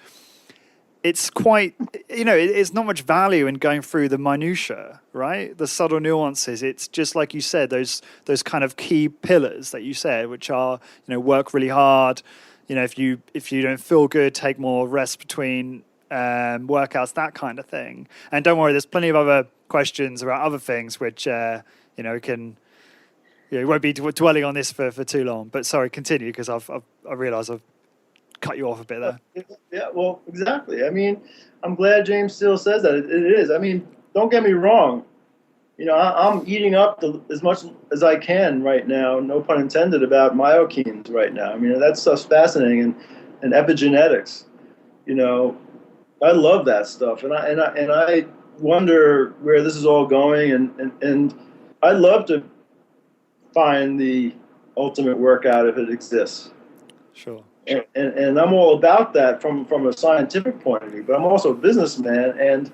it's quite, it's not much value in going through the minutiae, right? The subtle nuances. It's just like you said, those kind of key pillars that you said, which are, work really hard. If you don't feel good, take more rest between workouts, that kind of thing. And don't worry, there's plenty of other questions about other things, which, we can. We won't be dwelling on this for too long. But sorry, continue, because I realise I've cut you off a bit there. Yeah, well, exactly. I mean, I'm glad James Steele says that. It is. I mean, don't get me wrong. I'm eating up as much as I can right now, no pun intended, about myokines right now. I mean, that stuff's fascinating, and epigenetics. I love that stuff, and I wonder where this is all going, and I'd love to find the ultimate workout if it exists. Sure. And I'm all about that from a scientific point of view, but I'm also a businessman, and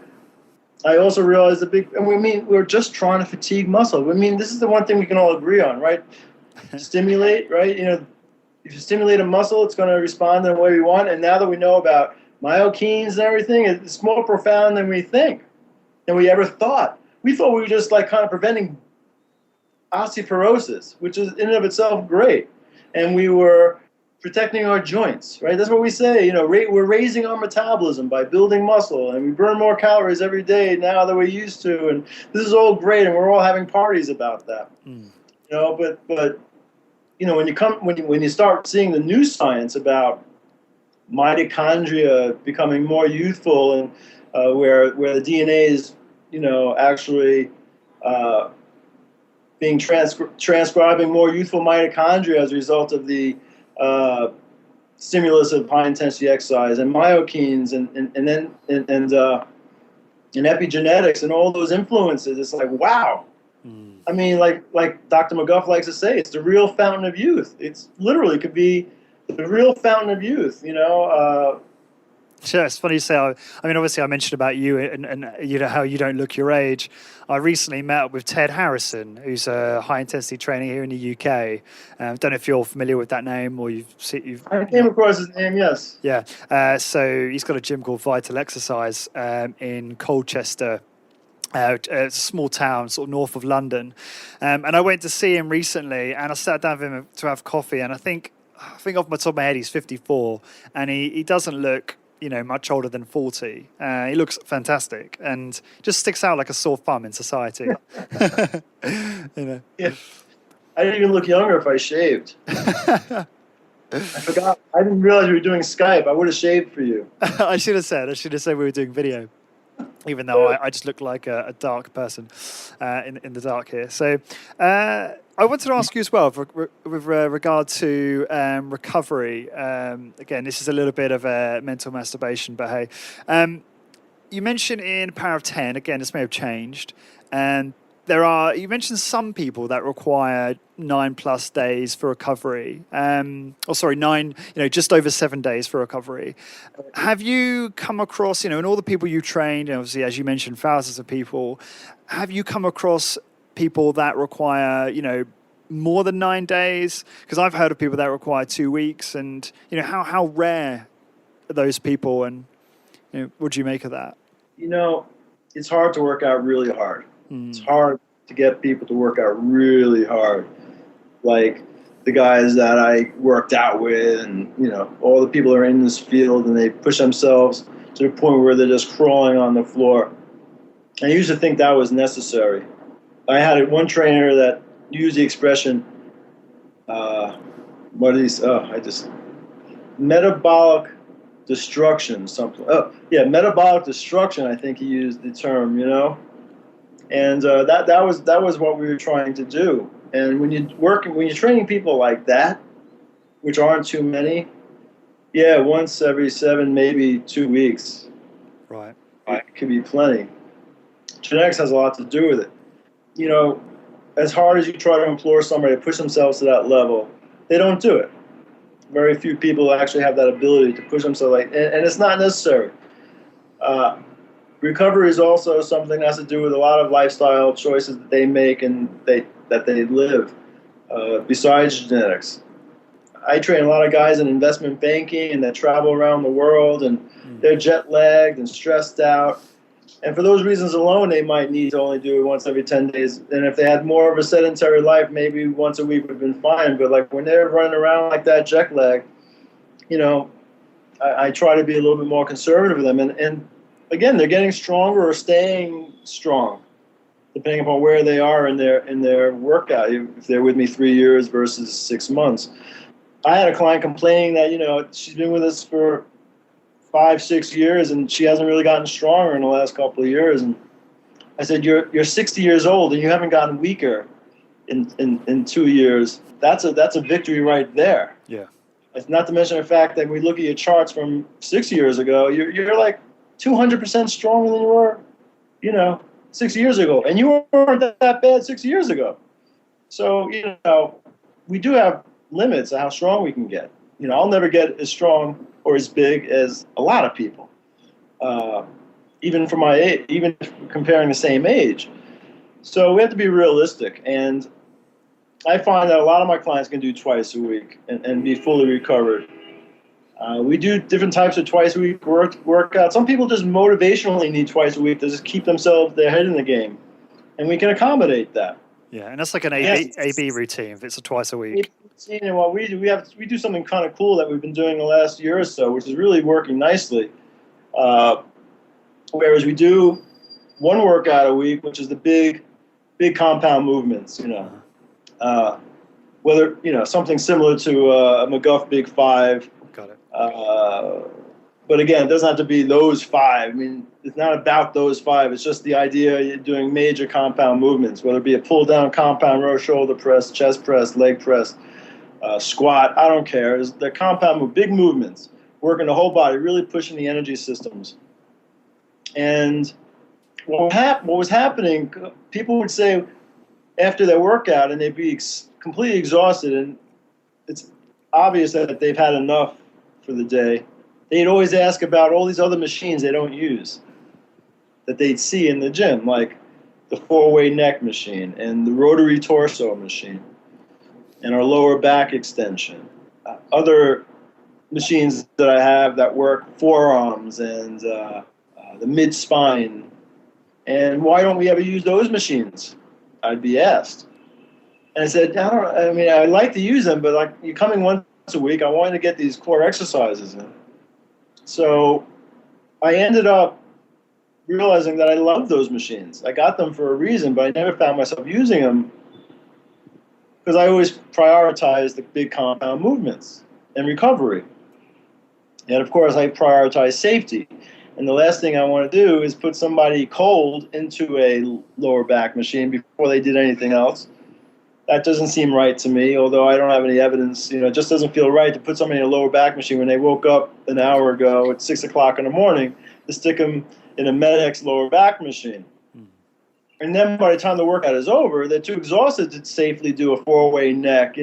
I also realize we're just trying to fatigue muscle. This is the one thing we can all agree on, right? Stimulate, right? If you stimulate a muscle, it's going to respond in the way we want. And now that we know about myokines and everything, it's more profound than we think, than we ever thought. We thought we were just kind of preventing osteoporosis, which is in and of itself great, and we were protecting our joints, right? That's what we say. We're raising our metabolism by building muscle, and we burn more calories every day now than we used to, and this is all great, and we're all having parties about that. But when you start seeing the new science about mitochondria becoming more youthful, and where the DNA is actually being transcribing more youthful mitochondria as a result of the stimulus of high intensity exercise and myokines and epigenetics and all those influences. It's like, wow. I mean, like Dr. McGuff likes to say, it's the real fountain of youth. It's literally could be the real fountain of youth, you know. Sure, it's funny you say. I mean, obviously, I mentioned about you and you know how you don't look your age. I recently met up with Ted Harrison, who's a high intensity trainer here in the UK. Don't know if you're familiar with that name or I came across his name, yes. Yeah. So he's got a gym called Vital Exercise in Colchester. It's a small town, sort of north of London, and I went to see him recently, and I sat down with him to have coffee. And I think off my top of my head, he's 54, and he doesn't look, you know, much older than 40. He looks fantastic and just sticks out like a sore thumb in society. You know. Yeah. I didn't even look younger if I shaved. I forgot. I didn't realize we were doing Skype. I would have shaved for you. I should have said we were doing video, even though I just look like a dark person in the dark here. So I wanted to ask you as well with regard to recovery. Again, this is a little bit of a mental masturbation, but hey, you mentioned in Power of 10, again, this may have changed, and you mentioned some people that require 9+ days for recovery. Just over 7 days for recovery. Have you come across, you know, in all the people you trained, and obviously, as you mentioned, thousands of people, have you come across people that require, you know, more than 9 days? Because I've heard of people that require 2 weeks, and, you know, how rare are those people, and, you know, what do you make of that? You know, it's hard to work out really hard. It's hard to get people to work out really hard. Like the guys that I worked out with, and, you know, all the people that are in this field, and they push themselves to the point where they're just crawling on the floor. I used to think that was necessary. I had one trainer that used the expression, metabolic destruction, something. Metabolic destruction, I think he used the term, you know. And that was what we were trying to do. And when you're training people like that, which aren't too many, once every 7, maybe 2 weeks, right, it could be plenty. Genetics has a lot to do with it. You know, as hard as you try to implore somebody to push themselves to that level, they don't do it. Very few people actually have that ability to push themselves, and it's not necessary. Recovery is also something that has to do with a lot of lifestyle choices that they make and that they live, besides genetics. I train a lot of guys in investment banking and that travel around the world, and they're jet lagged and stressed out. And for those reasons alone, they might need to only do it once every 10 days. And if they had more of a sedentary life, maybe once a week would have been fine. But like when they're running around like that, jet lag, you know, I try to be a little bit more conservative with them. And again, they're getting stronger or staying strong, depending upon where they are in their workout. If they're with me 3 years versus 6 months. I had a client complaining that, you know, she's been with us for 5-6 years and she hasn't really gotten stronger in the last couple of years. And I said, you're 60 years old and you haven't gotten weaker in 2 years. That's a victory right there. Yeah. It's not to mention the fact that we look at your charts from 6 years ago, you're like 200% stronger than you were, you know, 6 years ago. And you weren't that bad 6 years ago. So, you know, we do have limits of how strong we can get. You know, I'll never get as strong or as big as a lot of people, even for my age, even comparing the same age. So we have to be realistic. And I find that a lot of my clients can do twice a week and be fully recovered. We do different types of twice a week workouts. Some people just motivationally need twice a week to just keep their head in the game. And we can accommodate that. Yeah, and that's like an AB routine if it's a twice a week. And what we do, we do something kind of cool that we've been doing the last year or so, which is really working nicely. Whereas we do one workout a week, which is the big compound movements, you know. Whether, you know, something similar to a McGuff Big Five. Got it. But again, it doesn't have to be those 5. I mean, it's not about those 5. It's just the idea you're doing major compound movements, whether it be a pull down compound row, shoulder press, chest press, leg press. squat, I don't care. They're compound with big movements, working the whole body, really pushing the energy systems. And what was happening, people would say after their workout, and they'd be completely exhausted, and it's obvious that they've had enough for the day. They'd always ask about all these other machines they don't use that they'd see in the gym, like the 4-way neck machine and the rotary torso machine and our lower back extension. Other machines that I have that work forearms and the mid-spine. And why don't we ever use those machines? I'd be asked. And I said, I like to use them, but like you're coming once a week, I wanted to get these core exercises in. So I ended up realizing that I love those machines. I got them for a reason, but I never found myself using them because I always prioritized the big compound movements and recovery. And of course, I prioritize safety. And the last thing I want to do is put somebody cold into a lower back machine before they did anything else. That doesn't seem right to me, although I don't have any evidence. It just doesn't feel right to put somebody in a lower back machine when they woke up an hour ago at 6 o'clock in the morning to stick them in a Med-X lower back machine. And then by the time the workout is over, they're too exhausted to safely do a 4-way neck.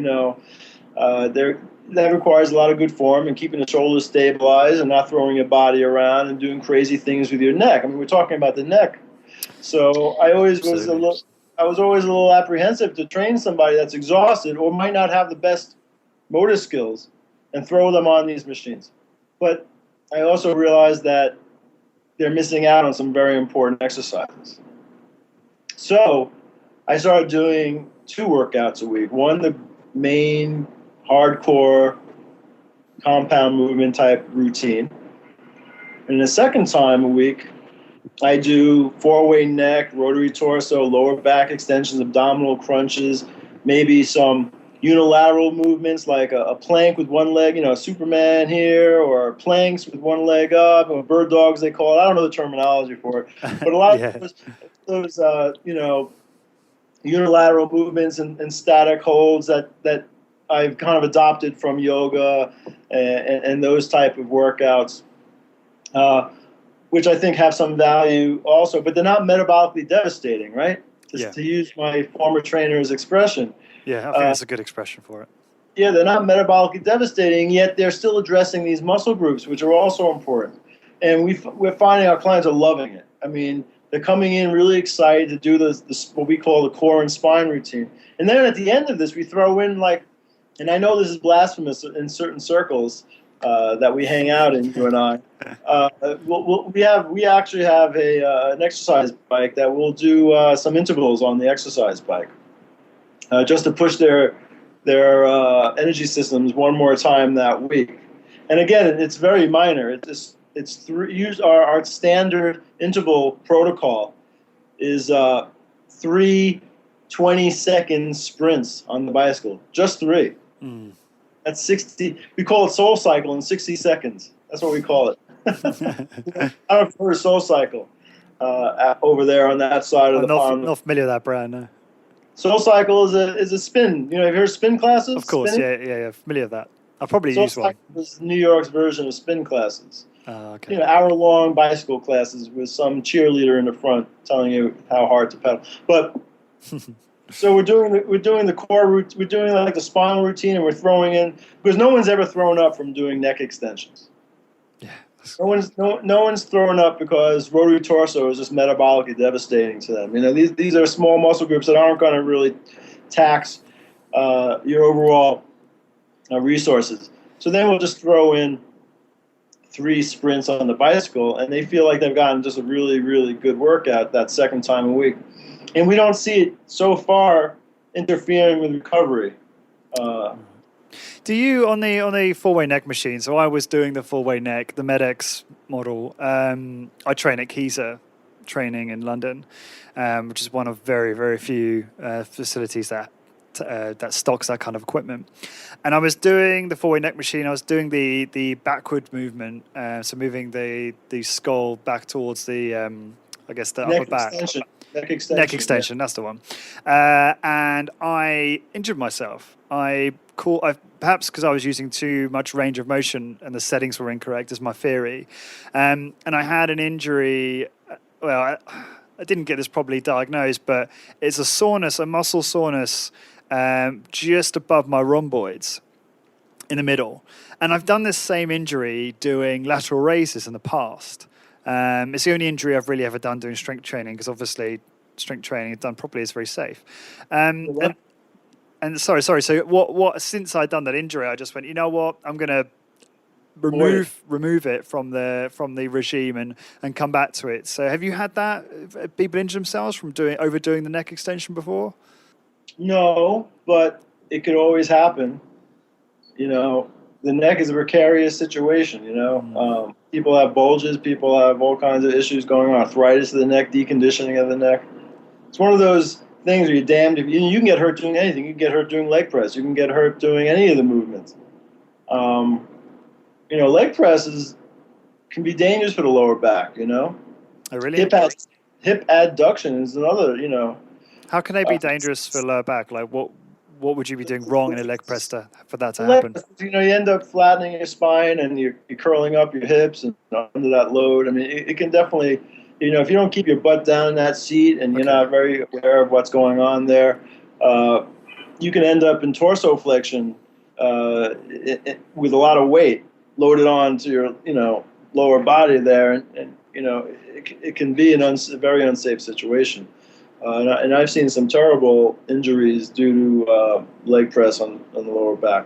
That requires a lot of good form and keeping the shoulders stabilized and not throwing your body around and doing crazy things with your neck. I mean, we're talking about the neck. So I was always a little apprehensive to train somebody that's exhausted or might not have the best motor skills and throw them on these machines. But I also realized that they're missing out on some very important exercises. So I started doing 2 workouts a week. One, the main hardcore compound movement type routine. And the second time a week, I do 4-way neck, rotary torso, lower back extensions, abdominal crunches, maybe some unilateral movements like a plank with one leg, Superman here, or planks with one leg up, or bird dogs they call it. I don't know the terminology for it, but a lot of those unilateral movements and static holds that I've kind of adopted from yoga and those type of workouts, which I think have some value also, but they're not metabolically devastating, right? To use my former trainer's expression. Yeah, I think that's a good expression for it. Yeah, they're not metabolically devastating, yet they're still addressing these muscle groups, which are also important. And we're finding our clients are loving it. I mean, they're coming in really excited to do this what we call the core and spine routine. And then at the end of this, we throw in and I know this is blasphemous in certain circles that we hang out in, you and I. We actually have an exercise bike that we'll do some intervals on the exercise bike, just to push their energy systems one more time that week. And again, it's very minor. Our standard interval protocol is 3 20-second sprints on the bicycle, just 3. That's 60. We call it Soul Cycle in 60 seconds. That's what we call it. I don't prefer Soul Cycle over there on that side of the pond. Not familiar with that brand, no. Soul Cycle is a spin. Have you heard of spin classes? Of course, spinning? yeah, familiar with that. I'll probably Soul use one. Cycle is New York's version of spin classes. Okay. Hour-long bicycle classes with some cheerleader in the front telling you how hard to pedal. But so we're doing the core route. We're doing like the spinal routine, and we're throwing in, because no one's ever thrown up from doing neck extensions. Yeah. No one's thrown up because rotary torso is just metabolically devastating to them. These are small muscle groups that aren't going to really tax your overall resources. So then we'll just throw in 3 sprints on the bicycle, and they feel like they've gotten just a really, really good workout that second time a week. And we don't see it so far interfering with recovery. Do you on the 4-way neck machine? So I was doing the 4-way neck, the Med-X model. I train at Keyser Training in London, which is one of very, very few facilities that stocks that kind of equipment. And I was doing the 4-way neck machine. I was doing the backward movement, so moving the skull back towards the the neck upper back. extension. Neck extension. Neck extension, that's the one. And I injured myself. Perhaps because I was using too much range of motion and the settings were incorrect, is my theory. And I had an injury. Well, I didn't get this properly diagnosed, but it's a muscle soreness just above my rhomboids in the middle. And I've done this same injury doing lateral raises in the past. It's the only injury I've really ever done doing strength training, because obviously strength training done properly is very safe. And sorry. So what? Since I'd done that injury, I just went, you know what? I'm going to remove it from the regime and come back to it. So have you had that? People injure themselves from overdoing the neck extension before? No, but it could always happen. You know, the neck is a precarious situation. You know, people have bulges, people have all kinds of issues going on, arthritis of the neck, deconditioning of the neck. It's one of those things where you're damned if you can get hurt doing anything. You can get hurt doing leg press. You can get hurt doing any of the movements. You know, leg presses can be dangerous for the lower back. You know, Oh, really? Hip adduction is another. You know, how can they be dangerous for lower back? Like what would you be doing wrong in a leg press for that to happen? You know, you end up flattening your spine and you're curling up your hips and under that load. I mean, it can definitely, you know, if you don't keep your butt down in that seat and you're not very aware of what's going on there, you can end up in torso flexion with a lot of weight loaded onto your, you know, lower body there. And you know, it can be a very unsafe situation. And I've seen some terrible injuries due to leg press on the lower back.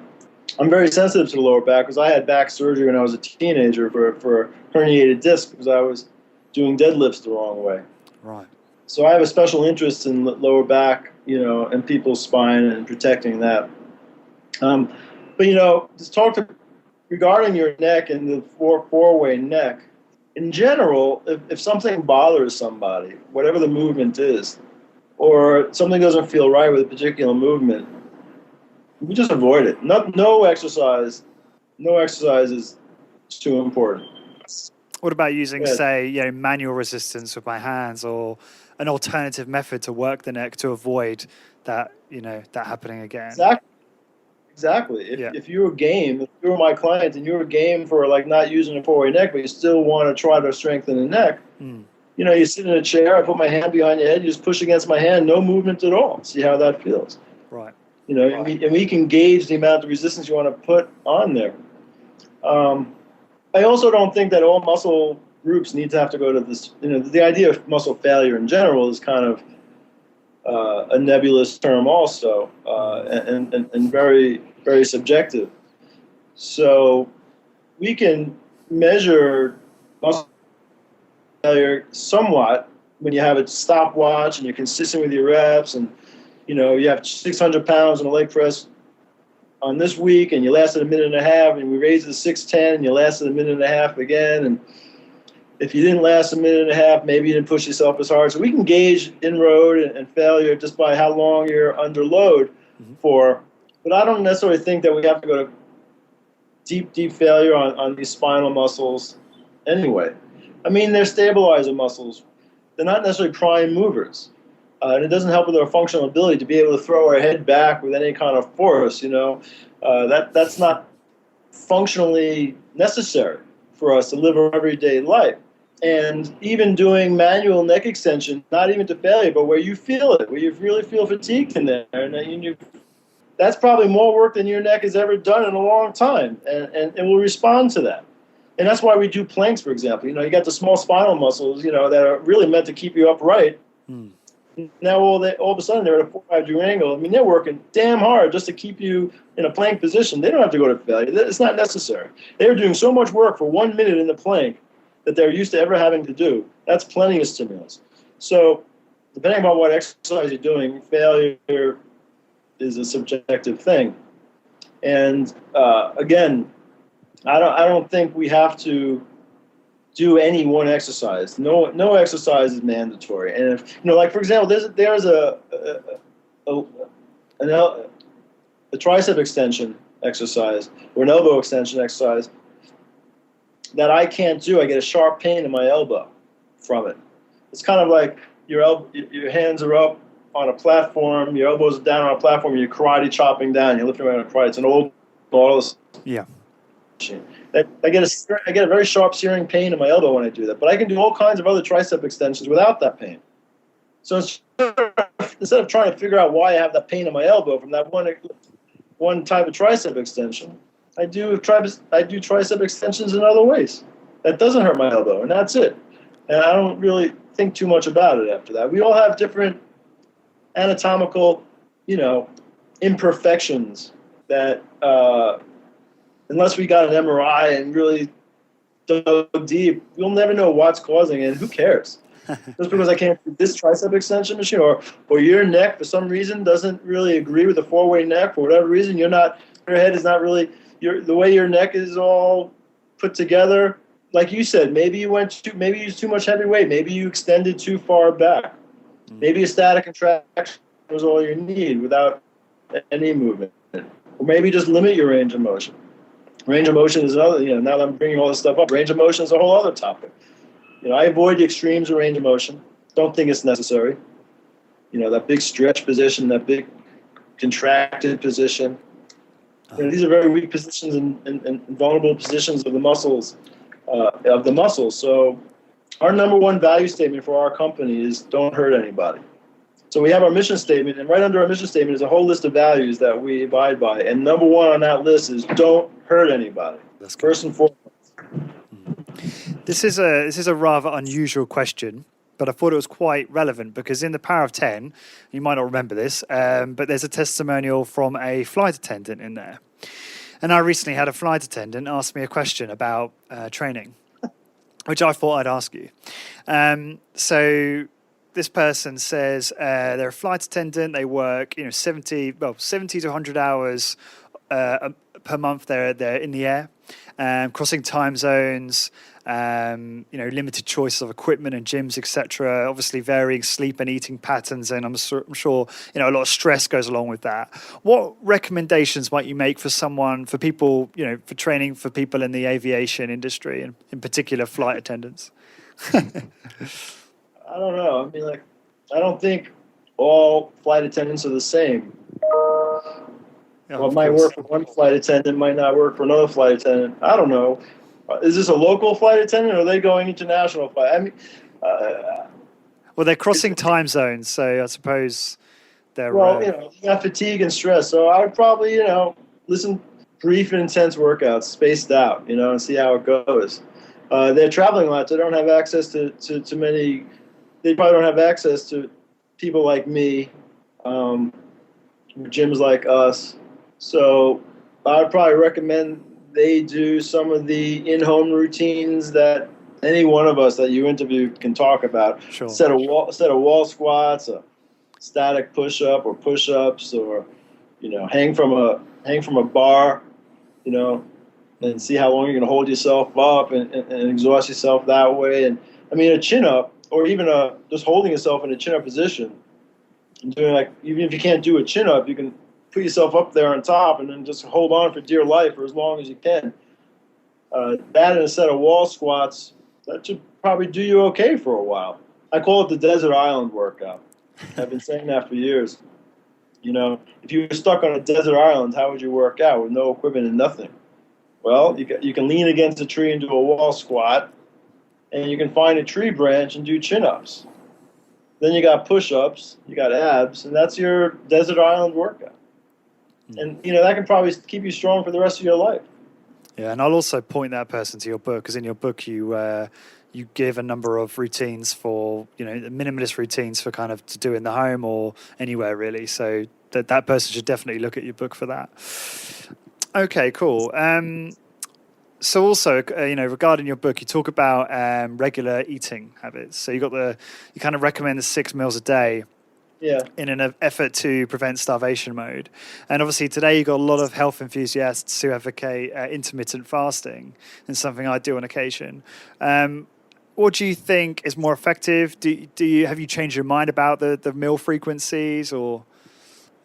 I'm very sensitive to the lower back because I had back surgery when I was a teenager for herniated disc because I was doing deadlifts the wrong way. Right. So I have a special interest in lower back, you know, and people's spine and protecting that. But, you know, regarding your neck and the four-way neck, in general, if something bothers somebody, whatever the movement is, or something doesn't feel right with a particular movement, we just avoid it. No exercise is too important. What about using, say, you know, manual resistance with my hands, or an alternative method to work the neck to avoid that, you know, that happening again? Exactly. If you're game, if you're my client and you're game for like not using a four-way neck, but you still want to try to strengthen the neck, you know, you sit in a chair, I put my hand behind your head, you just push against my hand, no movement at all. See how that feels. Right. You know, and we can gauge the amount of resistance you want to put on there. I also don't think that all muscle groups need to have to go to this. You know, the idea of muscle failure in general is kind of a nebulous term also, and very, very subjective. So we can measure muscle failure somewhat when you have a stopwatch and you're consistent with your reps, and you know you have 600 pounds in a leg press on this week, and you lasted a minute and a half, and we raised it to 610, and you lasted a minute and a half again, and if you didn't last a minute and a half, maybe you didn't push yourself as hard. So we can gauge inroad and failure just by how long you're under load for. But I don't necessarily think that we have to go to deep failure on these spinal muscles anyway. I mean, they're stabilizer muscles. They're not necessarily prime movers. And it doesn't help with our functional ability to be able to throw our head back with any kind of force, you know. That's not functionally necessary for us to live our everyday life. And even doing manual neck extension, not even to failure, but where you feel it, where you really feel fatigued in there, and that's probably more work than your neck has ever done in a long time, and it will respond to that. And that's why we do planks, for example. You know, you got the small spinal muscles, you know, that are really meant to keep you upright. Now all of a sudden they're at a 45-degree angle. I mean, they're working damn hard just to keep you in a plank position. They don't have to go to failure. It's not necessary. They're doing so much work for 1 minute in the plank that they're used to ever having to do. That's plenty of stimulus. So depending on what exercise you're doing, failure is a subjective thing. And again, I don't think we have to do any one exercise. No exercise is mandatory. And if, you know, like for example, there's a tricep extension exercise or an elbow extension exercise that I can't do. I get a sharp pain in my elbow from it. It's kind of like your hands are up on a platform, your elbows are down on a platform, you're karate chopping down, you're lifting around a karate. It's an old Yeah. machine. I get a very sharp searing pain in my elbow when I do that, but I can do all kinds of other tricep extensions without that pain. So instead of trying to figure out why I have that pain in my elbow from that one type of tricep extension, I do tricep extensions in other ways. That doesn't hurt my elbow, and that's it. And I don't really think too much about it after that. We all have different anatomical, imperfections that unless we got an MRI and really dug deep, we'll never know what's causing it. Who cares? Just because I can't do this tricep extension machine, or your neck for some reason doesn't really agree with the four-way neck for whatever reason, your head is not really the way your neck is all put together. Like you said, maybe you used too much heavy weight, maybe you extended too far back, maybe a static contraction was all you need without any movement, or maybe just limit your range of motion. Range of motion is another. Now that I'm bringing all this stuff up, range of motion is a whole other topic. I avoid the extremes of range of motion. Don't think it's necessary. That big stretch position, that big contracted position. These are very weak positions and vulnerable positions of the muscles. So our number one value statement for our company is don't hurt anybody. So we have our mission statement, and right under our mission statement is a whole list of values that we abide by. And number one on that list is don't hurt anybody. That's first and foremost. This is a rather unusual question, but I thought it was quite relevant because in the Power of 10, you might not remember this, but there's a testimonial from a flight attendant in there. And I recently had a flight attendant ask me a question about training, which I thought I'd ask you. So this person says they're a flight attendant. They work 70 to 100 hours per month. They're in the air, crossing time zones, limited choice of equipment and gyms, etc. Obviously varying sleep and eating patterns, and I'm sure a lot of stress goes along with that. What recommendations might you make for people, for training for people in the aviation industry, and in particular flight attendants? I don't know. I don't think all flight attendants are the same. What might work for one flight attendant might not work for another flight attendant. I don't know. Is this a local flight attendant, or are they going international flight? Well, they're crossing time zones, so I suppose they're... you got fatigue and stress. So I would probably, listen brief and intense workouts, spaced out, and see how it goes. They're traveling a lot. They don't have access to many... They probably don't have access to people like me, gyms like us. So I would probably recommend they do some of the in-home routines that any one of us that you interview can talk about. Sure. Set of wall squats, a static push-up or push-ups, or hang from a bar, and see how long you're going to hold yourself up and exhaust yourself that way. And a chin-up, or even just holding yourself in a chin-up position, and doing even if you can't do a chin-up, you can put yourself up there on top and then just hold on for dear life for as long as you can. That and a set of wall squats, that should probably do you okay for a while. I call it the desert island workout. I've been saying that for years. If you were stuck on a desert island, how would you work out with no equipment and nothing? Well, you can lean against a tree and do a wall squat, and you can find a tree branch and do chin-ups. Then you got push-ups, you got abs, and that's your desert island workout. And, that can probably keep you strong for the rest of your life. Yeah, and I'll also point that person to your book, because in your book you give a number of routines for, minimalist routines for kind of to do in the home or anywhere really. So that person should definitely look at your book for that. Okay, cool. So also, regarding your book, you talk about regular eating habits. So you kind of recommend the 6 meals a day. Yeah. In an effort to prevent starvation mode. And obviously today you've got a lot of health enthusiasts who advocate intermittent fasting, and something I do on occasion. What do you think is more effective? Have you changed your mind about the meal frequencies or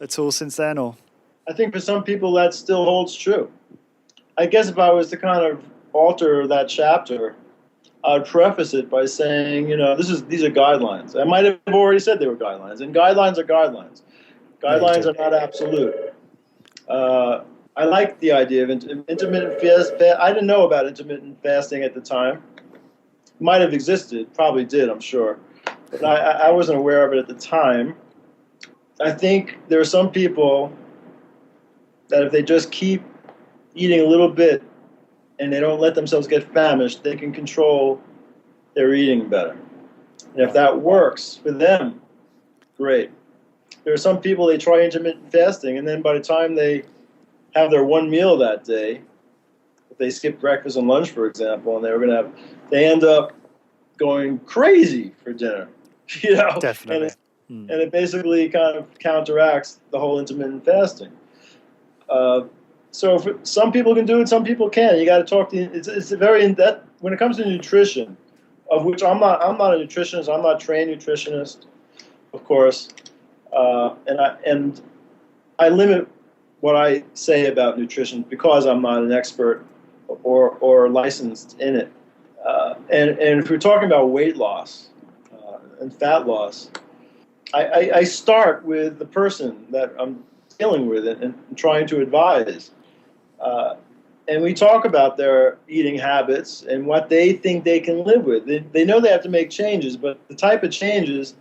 at all since then? Or I think for some people that still holds true. I guess if I was to kind of alter that chapter, I'd preface it by saying, these are guidelines. I might have already said they were guidelines, and guidelines are guidelines. Guidelines are not absolute. I like the idea of intermittent fast. I didn't know about intermittent fasting at the time. Might have existed, probably did, I'm sure. But I wasn't aware of it at the time. I think there are some people that if they just keep eating a little bit and they don't let themselves get famished, they can control their eating better. And if that works for them, great. There are some people, they try intermittent fasting, and then by the time they have their one meal that day, if they skip breakfast and lunch, for example, and they end up going crazy for dinner, Definitely. And it basically kind of counteracts the whole intermittent fasting. So some people can do it, some people can't. You got to talk to. It's very in depth when it comes to nutrition, of which I'm not a nutritionist. I'm not a trained nutritionist, of course, and I limit what I say about nutrition because I'm not an expert or licensed in it. And if we're talking about weight loss and fat loss, I start with the person that I'm dealing with and trying to advise. And we talk about their eating habits and what they think they can live with. They know they have to make changes, but the type of changes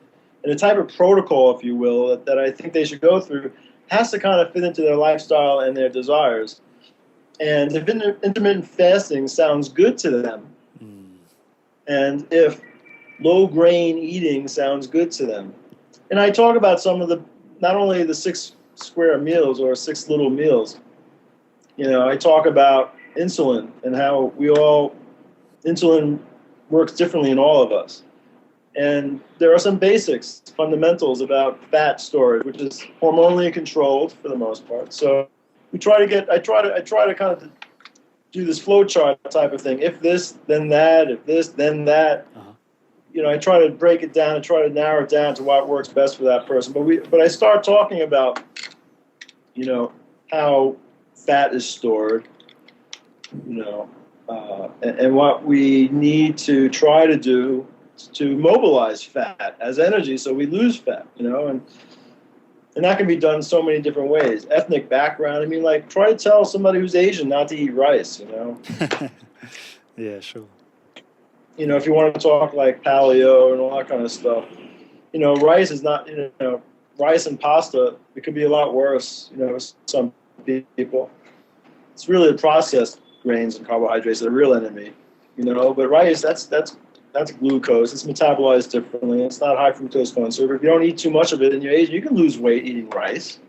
and the type of protocol, if you will, that I think they should go through has to kind of fit into their lifestyle and their desires. And if intermittent fasting sounds good to them, and if low-grain eating sounds good to them, and I talk about some of not only the 6 square meals or 6 little meals, I talk about insulin and how insulin works differently in all of us. And there are some basics, fundamentals about fat storage, which is hormonally controlled for the most part. So I try to kind of do this flow chart type of thing. If this, then that. If this, then that. I try to break it down and try to narrow it down to what works best for that person. But I start talking about, how fat is stored, and what we need to try to do to mobilize fat as energy so we lose fat, and that can be done so many different ways. Ethnic background, try to tell somebody who's Asian not to eat rice, Yeah, sure. If you want to talk like paleo and all that kind of stuff, rice is not, rice and pasta, it could be a lot worse, some people. It's really the processed grains and carbohydrates that are the real enemy, but rice, that's glucose. It's metabolized differently. It's not high fructose corn syrup. If you don't eat too much of it in your age, you can lose weight eating rice.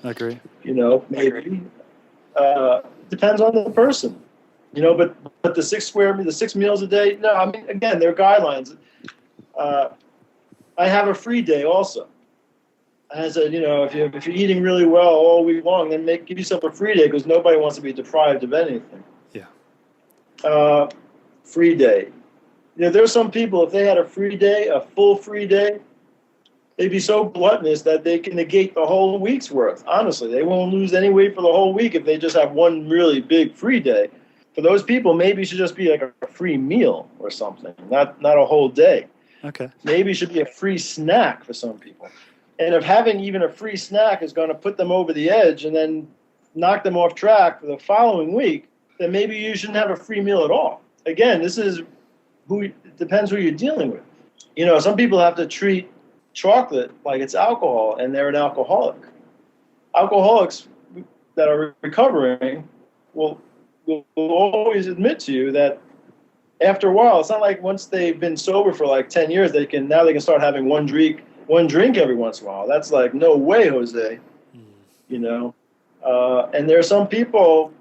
I agree. Maybe. Depends on the person. But the 6 meals a day, no, again, they're guidelines. I have a free day also. I said, if you're eating really well all week long, then give yourself a free day because nobody wants to be deprived of anything. Yeah. Free day. There's some people, if they had a free day, a full free day, they'd be so gluttonous that they can negate the whole week's worth. Honestly, they won't lose any weight for the whole week if they just have one really big free day. For those people, maybe it should just be like a free meal or something, not a whole day. Okay. Maybe it should be a free snack for some people. And if having even a free snack is going to put them over the edge and then knock them off track for the following week, then maybe you shouldn't have a free meal at all. Again, it depends who you're dealing with. Some people have to treat chocolate like it's alcohol, and they're an alcoholic. Alcoholics that are recovering will always admit to you that after a while, it's not like once they've been sober for like 10 years, they can start having one drink every once in a while. That's like, no way, Jose. And there are some people,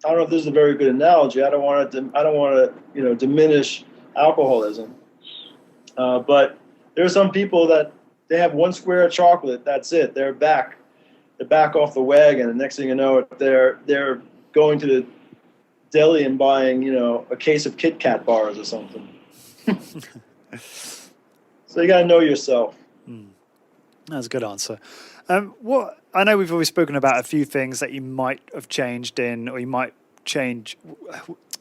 I don't know if this is a very good analogy. I don't want to diminish alcoholism. But there are some people that they have 1 square of chocolate. That's it. They're back off the wagon. And next thing you know, they're going to the deli and buying, a case of Kit Kat bars or something. So you got to know yourself. That's a good answer. I know we've always spoken about a few things that you might have changed in, or you might change.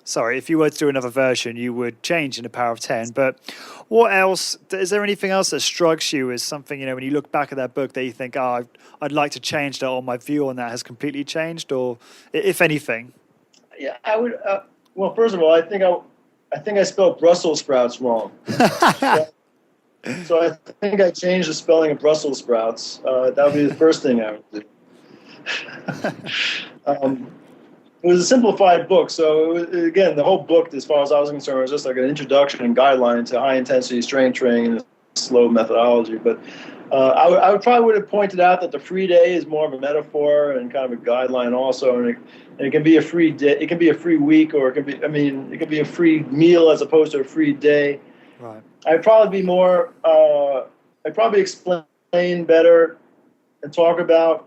sorry, if you were to do another version, you would change in the power of 10. But what else, is there anything else that strikes you as something, when you look back at that book that you think, I'd like to change that, or my view on that has completely changed, or if anything? Yeah, I would. Well, first of all, I think I spelled Brussels sprouts wrong. So I think I changed the spelling of Brussels sprouts. That would be the first thing I would do. It was a simplified book, so again, the whole book, as far as I was concerned, was just like an introduction and guideline to high-intensity strength training and slow methodology. But I would probably have pointed out that the free day is more of a metaphor and kind of a guideline also, and it can be a free day, it can be a free week, or it can be a free meal as opposed to a free day. Right. I'd probably be more. I'd probably explain better and talk about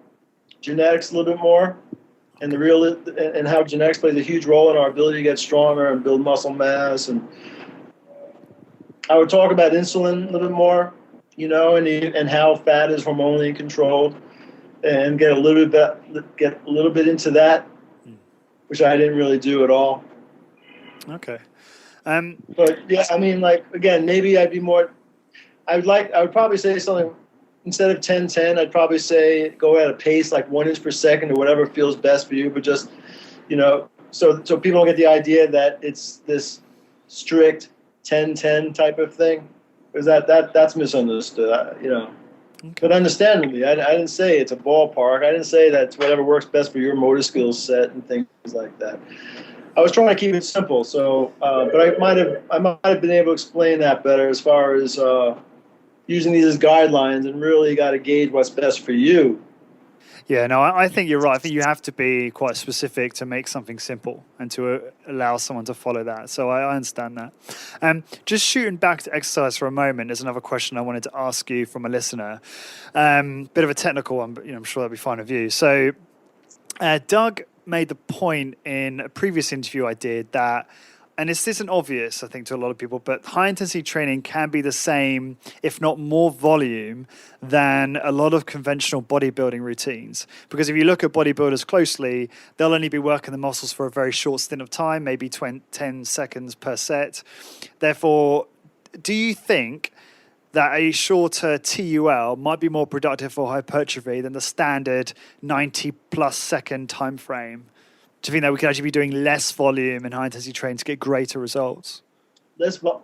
genetics a little bit more, and and how genetics plays a huge role in our ability to get stronger and build muscle mass. And I would talk about insulin a little bit more, and how fat is hormonally controlled, and get a little bit into that, which I didn't really do at all. Okay. But yeah, again, maybe I'd be more. I would probably say something instead of 10-10. I'd probably say go at a pace like 1 inch per second or whatever feels best for you. But just so people don't get the idea that it's this strict 10-10 type of thing, because that's misunderstood. Okay. But understandably, I didn't say it's a ballpark. I didn't say that's whatever works best for your motor skills set and things like that. I was trying to keep it simple, so but I might have been able to explain that better as far as using these as guidelines, and really got to gauge what's best for you. Yeah, no, I think you're right. I think you have to be quite specific to make something simple and to allow someone to follow that. So I understand that. Just shooting back to exercise for a moment, there's another question I wanted to ask you from a listener. Bit of a technical one, but I'm sure that'll be fine with you. So Doug made the point in a previous interview I did that, and this isn't obvious, I think, to a lot of people, but high-intensity training can be the same, if not more volume, than a lot of conventional bodybuilding routines. Because if you look at bodybuilders closely, they'll only be working the muscles for a very short stint of time, maybe 10 seconds per set. Therefore, do you think that a shorter TUL might be more productive for hypertrophy than the standard 90-plus second time frame? Do you think that we could actually be doing less volume in high-intensity training to get greater results?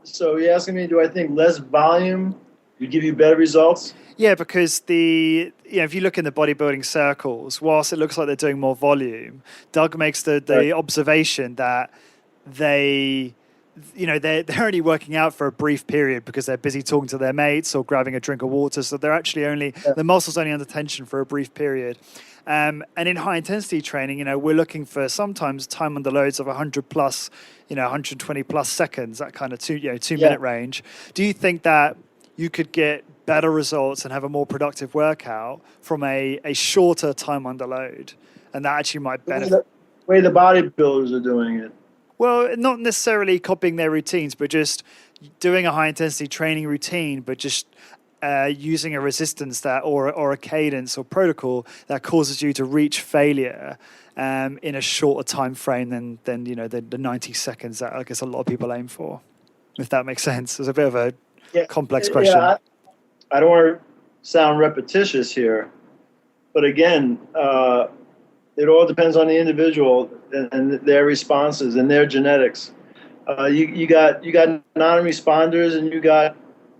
So you're asking me, do I think less volume would give you better results? Yeah, because if you look in the bodybuilding circles, whilst it looks like they're doing more volume, Doug makes the observation that they're only working out for a brief period because they're busy talking to their mates or grabbing a drink of water. So they're actually the muscle's only under tension for a brief period. And in high intensity training, we're looking for sometimes time under loads of 100 plus, 120 plus seconds, that kind of 2 minute range. Do you think that you could get better results and have a more productive workout from a shorter time under load? And that actually might benefit. The way the bodybuilders are doing it. Well, not necessarily copying their routines, but just doing a high-intensity training routine, but just using a resistance or a cadence or protocol that causes you to reach failure in a shorter time frame than the 90 seconds that I guess a lot of people aim for. If that makes sense, it's a bit of a complex question. Yeah, I don't want to sound repetitious here, but again, it all depends on the individual and their responses and their genetics. You got non-responders, and you got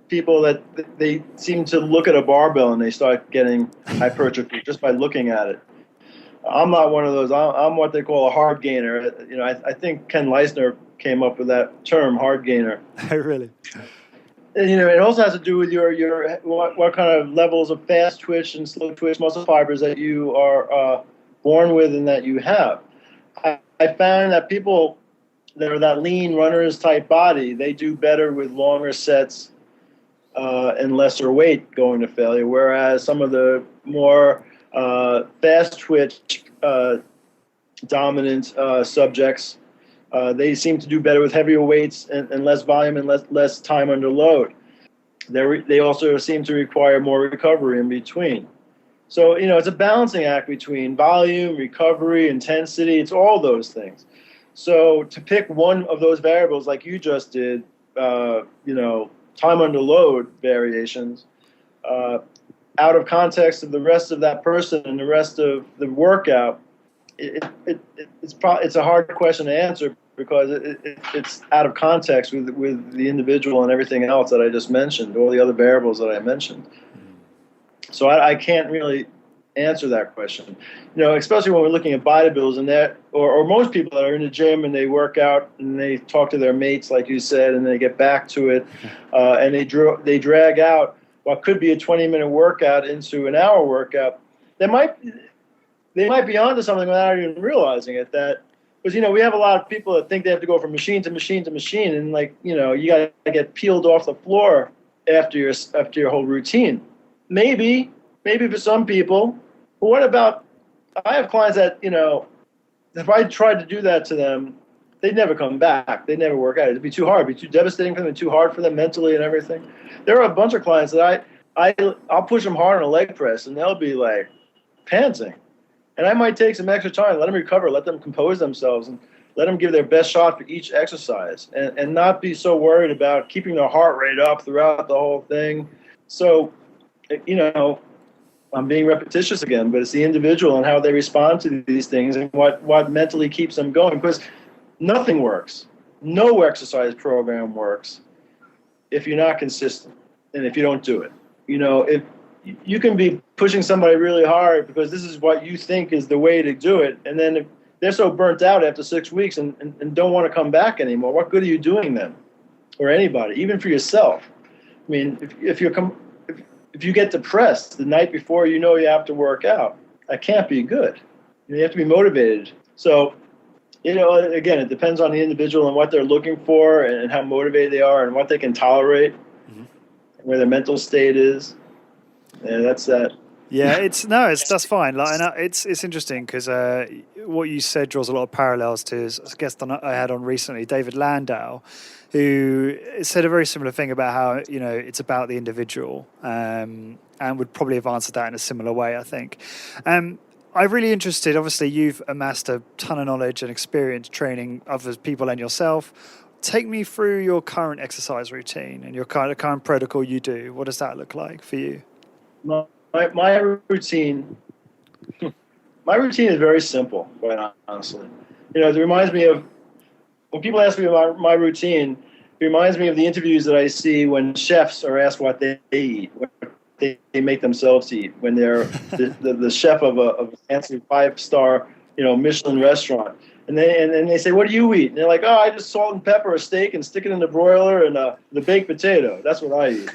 people that they seem to look at a barbell and they start getting hypertrophy just by looking at it. I'm not one of those. I'm what they call a hard gainer. I think Ken Leisner came up with that term, hard gainer. Really? And, it also has to do with your what kind of levels of fast twitch and slow twitch muscle fibers that you are born with and that you have. I found that people that are that lean runners type body, they do better with longer sets and lesser weight going to failure, whereas some of the more fast twitch dominant subjects, they seem to do better with heavier weights and less volume and less time under load. They also seem to require more recovery in between. So, it's a balancing act between volume, recovery, intensity. It's all those things. So to pick one of those variables like you just did, time under load variations, out of context of the rest of that person and the rest of the workout, it's a hard question to answer because it's out of context with the individual and everything else that I just mentioned, all the other variables that I mentioned. So I can't really answer that question, especially when we're looking at bodybuilders and that, or most people that are in the gym and they work out and they talk to their mates, like you said, and they get back to it, and they drag out what could be a 20-minute workout into an hour workout. They might be onto something without even realizing it. That because we have a lot of people that think they have to go from machine to machine to machine, and you got to get peeled off the floor after your whole routine. Maybe for some people. But what about, I have clients that, if I tried to do that to them, they'd never come back. They'd never work out. It'd be too hard. It'd be too devastating for them, too hard for them mentally and everything. There are a bunch of clients that I'll push them hard on a leg press, and they'll be like panting. And I might take some extra time, let them recover, let them compose themselves, and let them give their best shot for each exercise, and not be so worried about keeping their heart rate up throughout the whole thing. So, I'm being repetitious again, but it's the individual and how they respond to these things and what mentally keeps them going. Because nothing works. No exercise program works if you're not consistent and if you don't do it. If you can be pushing somebody really hard because this is what you think is the way to do it, and then if they're so burnt out after 6 weeks and don't want to come back anymore, what good are you doing then? Or anybody, even for yourself. I mean, if you get depressed the night before you have to work out, that can't be good. You have to be motivated. So, again, it depends on the individual and what they're looking for and how motivated they are and what they can tolerate, and where their mental state is. And that's that. Yeah, that's fine. It's interesting because what you said draws a lot of parallels to a guest I had on recently, David Landau, who said a very similar thing about how it's about the individual, and would probably have answered that in a similar way, I think. I'm really interested. Obviously, you've amassed a ton of knowledge and experience training other people and yourself. Take me through your current exercise routine and your current protocol you do. What does that look like for you? My routine is very simple, quite honestly. It reminds me of, when people ask me about my routine, it reminds me of the interviews that I see when chefs are asked what they eat, what they make themselves eat, when they're the chef of a fancy 5-star, Michelin restaurant. And they say, what do you eat? And they're like, oh, I just salt and pepper a steak and stick it in the broiler and the baked potato. That's what I eat.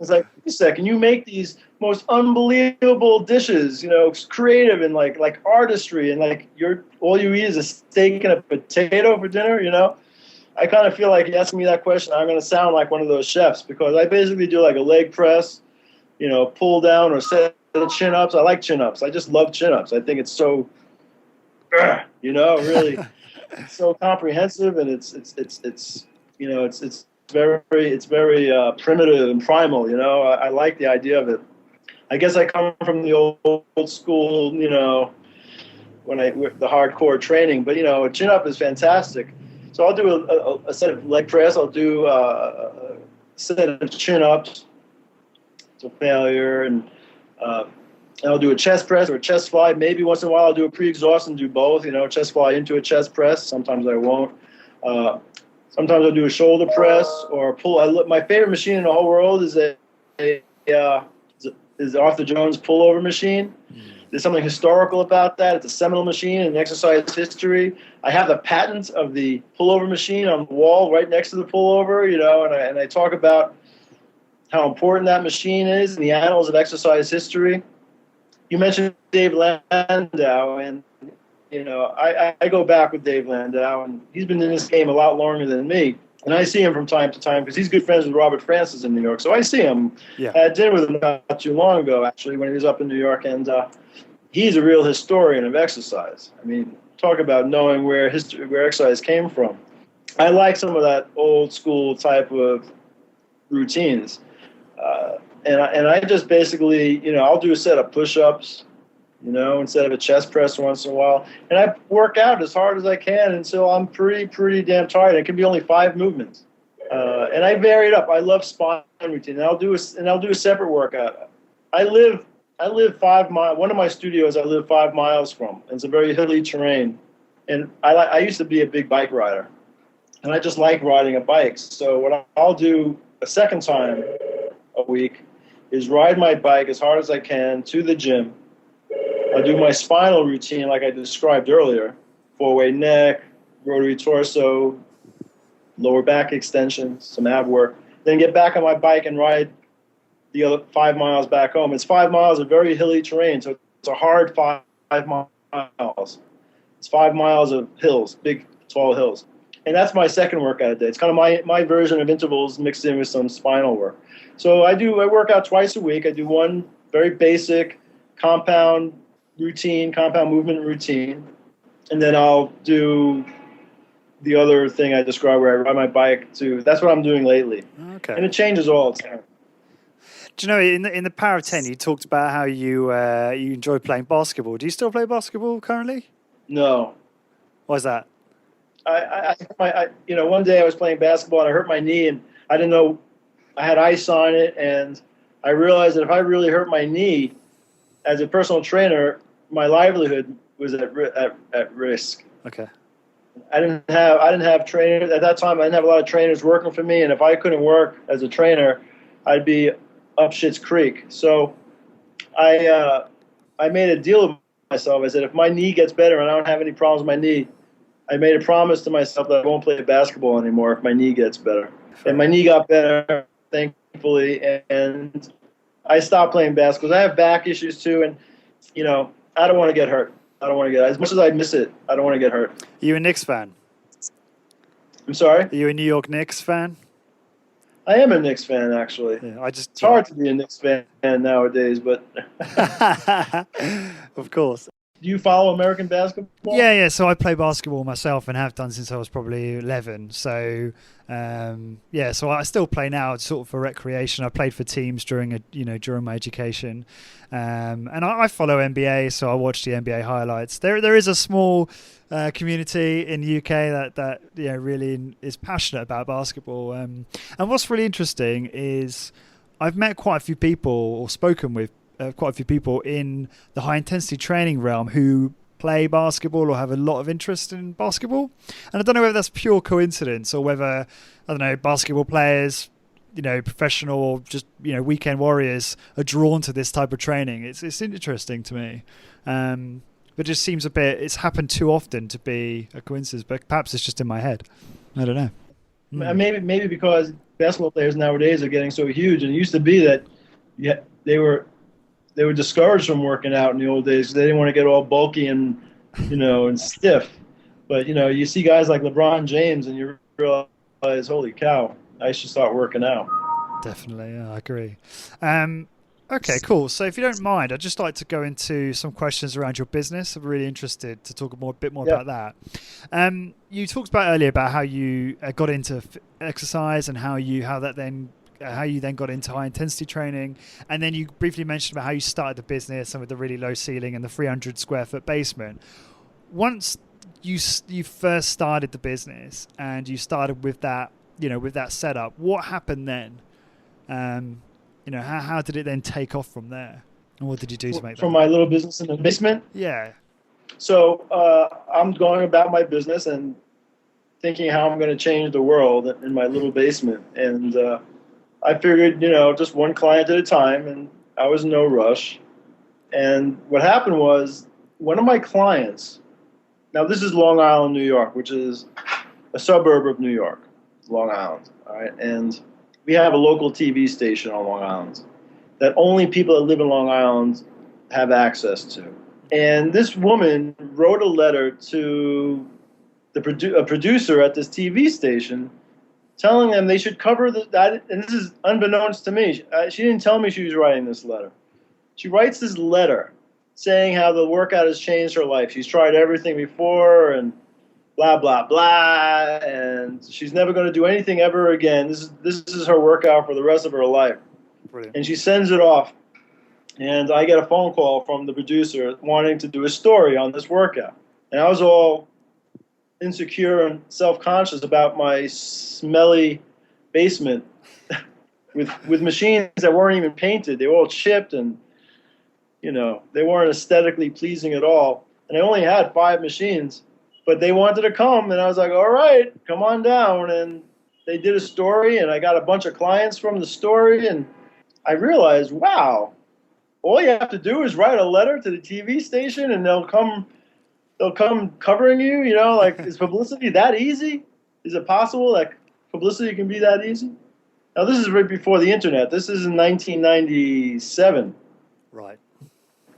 It's like, wait a second, you make these most unbelievable dishes, creative and like artistry, and all you eat is a steak and a potato for dinner, I kind of feel like asking me that question, I'm going to sound like one of those chefs, because I basically do like a leg press, pull down or set of chin-ups. I like chin-ups. I just love chin-ups. I think it's so, really, it's so comprehensive, and it's very primitive and primal. I like the idea of it. I guess I come from the old school, with the hardcore training. But a chin up is fantastic. So I'll do a set of leg press. I'll do a set of chin ups to failure, and I'll do a chest press or a chest fly. Maybe once in a while I'll do a pre-exhaust and do both. Chest fly into a chest press. Sometimes I won't. Sometimes I'll do a shoulder press or pull. My favorite machine in the whole world is is Arthur Jones pullover machine. There's something historical about that. It's a seminal machine in exercise history. I have the patent of the pullover machine on the wall right next to the pullover, and I talk about how important that machine is in the annals of exercise history. You mentioned Dave Landau, and I go back with Dave Landau, and he's been in this game a lot longer than me. And I see him from time to time because he's good friends with Robert Francis in New York. So I see him. Yeah. I had dinner with him not too long ago, actually, when he was up in New York. And he's a real historian of exercise. I mean, talk about knowing where exercise came from. I like some of that old school type of routines. And I just basically, I'll do a set of push-ups, instead of a chest press once in a while. And I work out as hard as I can until I'm pretty damn tired. It can be only 5 movements. And I vary it up. I love spine routine. And I'll do a separate workout. I live 5 miles. One of my studios I live 5 miles from. It's a very hilly terrain. And I used to be a big bike rider. And I just like riding a bike. So what I'll do a second time a week is ride my bike as hard as I can to the gym. I'll do my spinal routine like I described earlier. 4-way neck, rotary torso, lower back extension, some ab work. Then get back on my bike and ride the other 5 miles back home. It's 5 miles of very hilly terrain, so it's a hard 5 miles. It's 5 miles of hills, big, tall hills. And that's my second workout a day. It's kind of my version of intervals mixed in with some spinal work. So I work out twice a week. I do one very basic compound movement routine. And then I'll do the other thing I described where I ride my bike to. That's what I'm doing lately. Okay. And it changes all the time. Do you know, in the Power of 10, you talked about how you enjoy playing basketball. Do you still play basketball currently? No. Why's that? One day I was playing basketball and I hurt my knee and I didn't know I had ice on it, and I realized that if I really hurt my knee as a personal trainer, my livelihood was at risk. Okay. I didn't have trainers at that time. I didn't have a lot of trainers working for me, and if I couldn't work as a trainer, I'd be up shit's creek. So I made a deal with myself. I said, if my knee gets better and I don't have any problems with my knee, I made a promise to myself that I won't play basketball anymore if my knee gets better. And my knee got better, thankfully, and I stopped playing basketball. I have back issues too, and I don't want to get hurt. As much as I miss it, I don't want to get hurt. Are you a Knicks fan? I'm sorry? Are you a New York Knicks fan? I am a Knicks fan, actually. Yeah, it's hard to be a Knicks fan nowadays, but of course. Do you follow American basketball? Yeah. So I play basketball myself and have done since I was probably 11. So so I still play now, sort of for recreation. I played for teams during my education, and I follow NBA, so I watch the NBA highlights. There is a small community in the UK that really is passionate about basketball. And what's really interesting is I've met quite a few people or spoken with quite a few people in the high intensity training realm who play basketball or have a lot of interest in basketball. And I don't know whether that's pure coincidence or whether, basketball players, professional or just, weekend warriors are drawn to this type of training. It's interesting to me. But it just seems it's happened too often to be a coincidence, but perhaps it's just in my head. I don't know. Maybe because basketball players nowadays are getting so huge, and it used to be that they were discouraged from working out in the old days because they didn't want to get all bulky and and stiff. But you see guys like LeBron James, and you realize, holy cow, I should start working out. Definitely, yeah, I agree. Okay, cool. So if you don't mind, I'd just like to go into some questions around your business. I'm really interested to talk a bit more about that. You talked about earlier about how you got into exercise and how you then got into high intensity training, and then you briefly mentioned about how you started the business and with the really low ceiling and the 300 square foot basement. Once you first started the business and you started with that setup, what happened then? How did it then take off from there? And what did you do to make that? From my little business in the basement? Yeah. So I'm going about my business and thinking how I'm going to change the world in my little basement. And I figured, just one client at a time, and I was in no rush. And what happened was one of my clients, now this is Long Island, New York, which is a suburb of New York, Long Island, all right? And we have a local TV station on Long Island that only people that live in Long Island have access to. And this woman wrote a letter to a producer at this TV station telling them they should cover that. And this is unbeknownst to me. She didn't tell me she was writing this letter. She writes this letter saying how the workout has changed her life. She's tried everything before and blah, blah, blah. And she's never going to do anything ever again. This is her workout for the rest of her life. Brilliant. And she sends it off. And I get a phone call from the producer wanting to do a story on this workout. And I was all insecure and self-conscious about my smelly basement with machines that weren't even painted. They were all chipped and, they weren't aesthetically pleasing at all. And I only had 5 machines, but they wanted to come. And I was like, all right, come on down. And they did a story, and I got a bunch of clients from the story. And I realized, wow, all you have to do is write a letter to the TV station and they'll come covering you, is publicity that easy? Is it possible that publicity can be that easy? Now, this is right before the internet. This is in 1997. Right.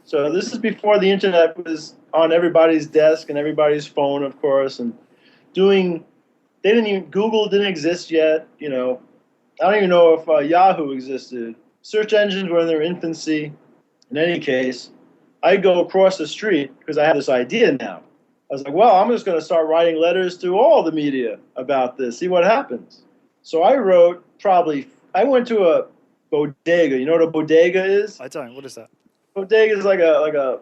So this is before the internet was on everybody's desk and everybody's phone, of course, and Google didn't exist yet, I don't even know if Yahoo existed. Search engines were in their infancy. In any case, I go across the street because I have this idea now. I was like, well, I'm just going to start writing letters to all the media about this, see what happens. So I went to a bodega. You know what a bodega is? I don't. What is that? Bodega is like a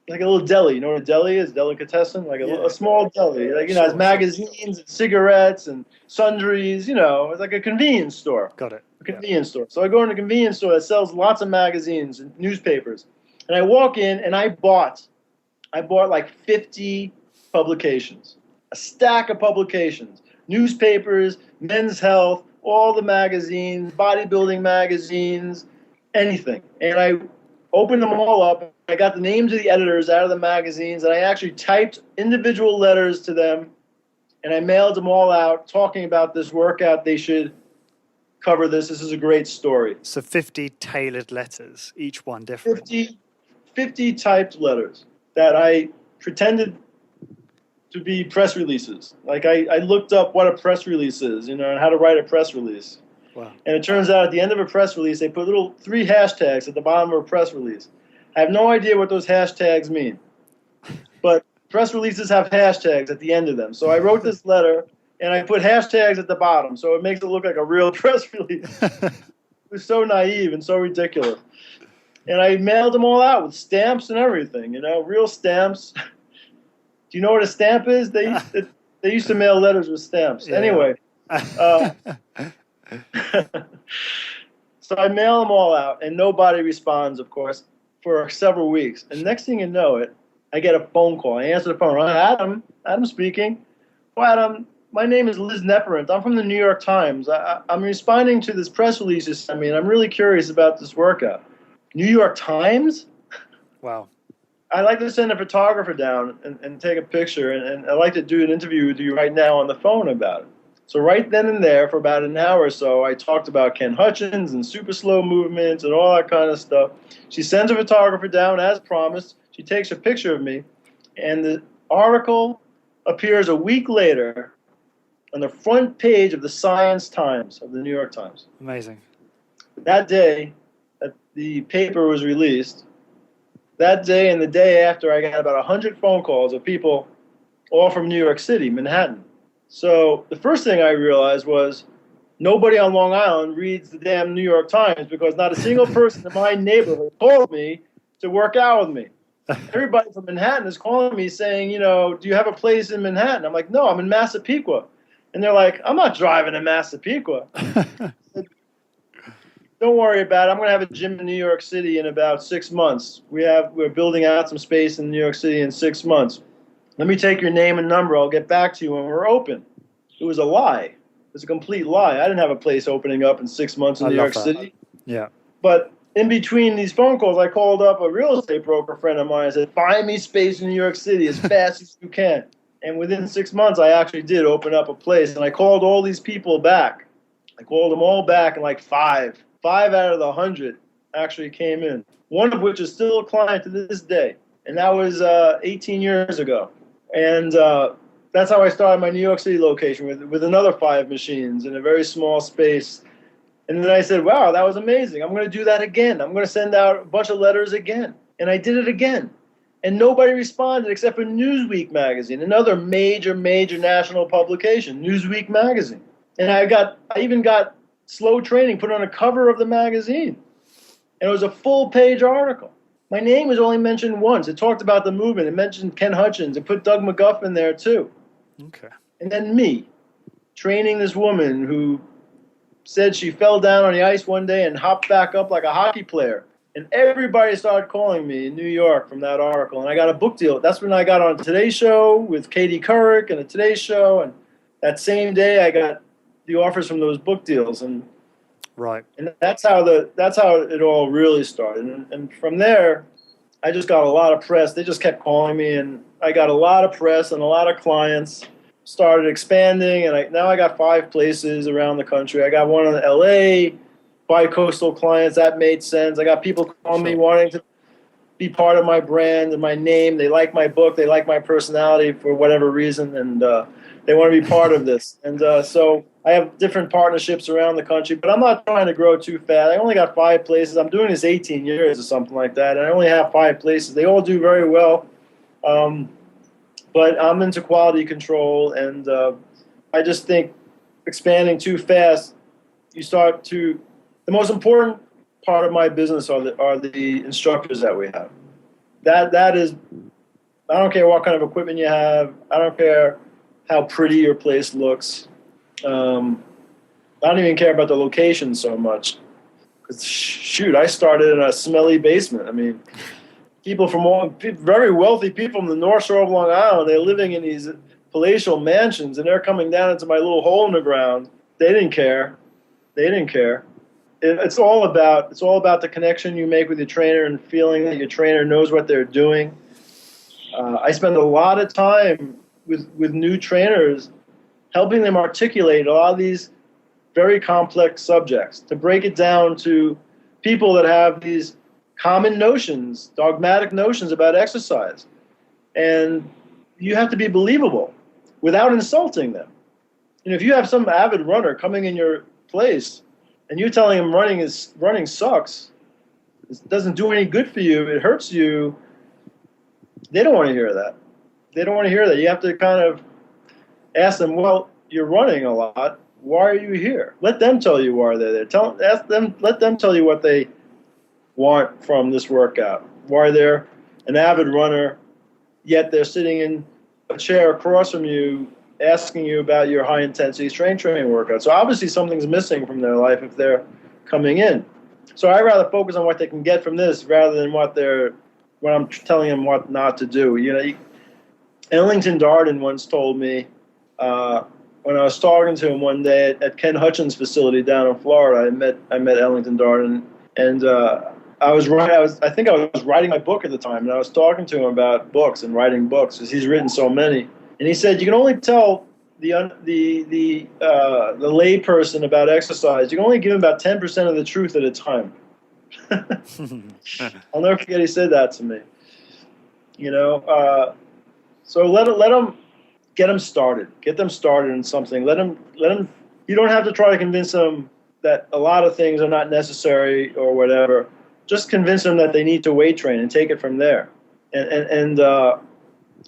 little deli. You know what a deli is? Delicatessen? A small deli. It has magazines and cigarettes and sundries. It's like a convenience store. Got it. A convenience store. So I go in a convenience store that sells lots of magazines and newspapers. And I walk in and I bought like 50 publications, a stack of publications, newspapers, Men's Health, all the magazines, bodybuilding magazines, anything. And I opened them all up. I got the names of the editors out of the magazines, and I actually typed individual letters to them, and I mailed them all out talking about this workout. They should cover this. This is a great story. So 50 tailored letters, each one different. 50 typed letters that I pretended to be press releases. Like I looked up what a press release is, and how to write a press release. Wow. And it turns out at the end of a press release, they put 3 hashtags at the bottom of a press release. I have no idea what those hashtags mean, but press releases have hashtags at the end of them. So I wrote this letter, and I put hashtags at the bottom, so it makes it look like a real press release. It was so naive and so ridiculous. And I mailed them all out with stamps and everything, real stamps. Do you know what a stamp is? They used to mail letters with stamps. Yeah. Anyway, so I mail them all out, and nobody responds, of course, for several weeks. And next thing you know it, I get a phone call. I answer the phone. Adam speaking. Well, Adam, my name is Liz Nepperant. I'm from the New York Times. I'm responding to this press release you sent me, and I'm really curious about this workout. New York Times? Wow. I'd like to send a photographer down and take a picture, and I'd like to do an interview with you right now on the phone about it. So right then and there, for about an hour or so, I talked about Ken Hutchins and super slow movements and all that kind of stuff. She sends a photographer down as promised. She takes a picture of me, and the article appears a week later on the front page of the Science Times of the New York Times. Amazing. That day that the paper was released, that day and the day after, I got about 100 phone calls of people all from New York City, Manhattan. So the first thing I realized was nobody on Long Island reads the damn New York Times, because not a single person in my neighborhood called me to work out with me. Everybody from Manhattan is calling me saying, do you have a place in Manhattan? I'm like, no, I'm in Massapequa. And they're like, I'm not driving to Massapequa. Don't worry about it. I'm going to have a gym in New York City in about 6 months. We're building out some space in New York City in 6 months. Let me take your name and number. I'll get back to you when we're open. It was a lie. It was a complete lie. I didn't have a place opening up in 6 months in New York City. Yeah. But in between these phone calls, I called up a real estate broker friend of mine. I said, find me space in New York City as fast as you can. And within 6 months, I actually did open up a place. And I called all these people back. I called them all back, and like 5 out of the 100 actually came in. One of which is still a client to this day. And that was 18 years ago. And that's how I started my New York City location, with another 5 machines in a very small space. And then I said, wow, that was amazing. I'm going to do that again. I'm going to send out a bunch of letters again. And I did it again. And nobody responded except for Newsweek magazine, another major national publication, Newsweek magazine. And I even got Slow Training put on a cover of the magazine. And it was a full-page article. My name was only mentioned once. It talked about the movement. It mentioned Ken Hutchins. It put Doug McGuff in there too. Okay. And then me, training this woman who said she fell down on the ice one day and hopped back up like a hockey player. And everybody started calling me in New York from that article. And I got a book deal. That's when I got on Today Show with Katie Couric and the Today Show. And that same day I got the offers from those book deals. And right. And that's how it all really started. And from there, I just got a lot of press. They just kept calling me, and I got a lot of press and a lot of clients. Started expanding, and now I got 5 places around the country. I got one in LA, bi-coastal clients. That made sense. I got people calling me wanting to be part of my brand and my name. They like my book. They like my personality for whatever reason, and they want to be part of this. And so I have different partnerships around the country, but I'm not trying to grow too fast. I only got 5 places. I'm doing this 18 years or something like that, and I only have 5 places. They all do very well, but I'm into quality control, and I just think expanding too fast, you start to – the most important part of my business are the instructors that we have. That is – I don't care what kind of equipment you have. I don't care how pretty your place looks. I don't even care about the location so much. 'Cause shoot, I started in a smelly basement. I mean, very wealthy people from the North Shore of Long Island, they're living in these palatial mansions, and they're coming down into my little hole in the ground. They didn't care. It's all about the connection you make with your trainer and feeling that your trainer knows what they're doing. I spend a lot of time with new trainers, helping them articulate a lot of these very complex subjects, to break it down to people that have these common notions, dogmatic notions about exercise. And you have to be believable without insulting them. And if you have some avid runner coming in your place and you're telling him running sucks, it doesn't do any good for you, it hurts you, they don't want to hear that. You have to kind of ask them, well, you're running a lot. Why are you here? Let them tell you why they're there. Let them tell you what they want from this workout. Why they're an avid runner, yet they're sitting in a chair across from you asking you about your high-intensity strength training workout. So obviously something's missing from their life if they're coming in. So I'd rather focus on what they can get from this rather than what I'm telling them what not to do. Ellington Darden once told me, when I was talking to him one day at Ken Hutchins' facility down in Florida, I met Ellington Darden, and I think I was writing my book at the time, and I was talking to him about books and writing books because he's written so many. And he said, you can only tell the lay person about exercise. You can only give them about 10% of the truth at a time. I'll never forget he said that to me. So let them get them started. Get them started in something. Let them. You don't have to try to convince them that a lot of things are not necessary or whatever. Just convince them that they need to weight train and take it from there. And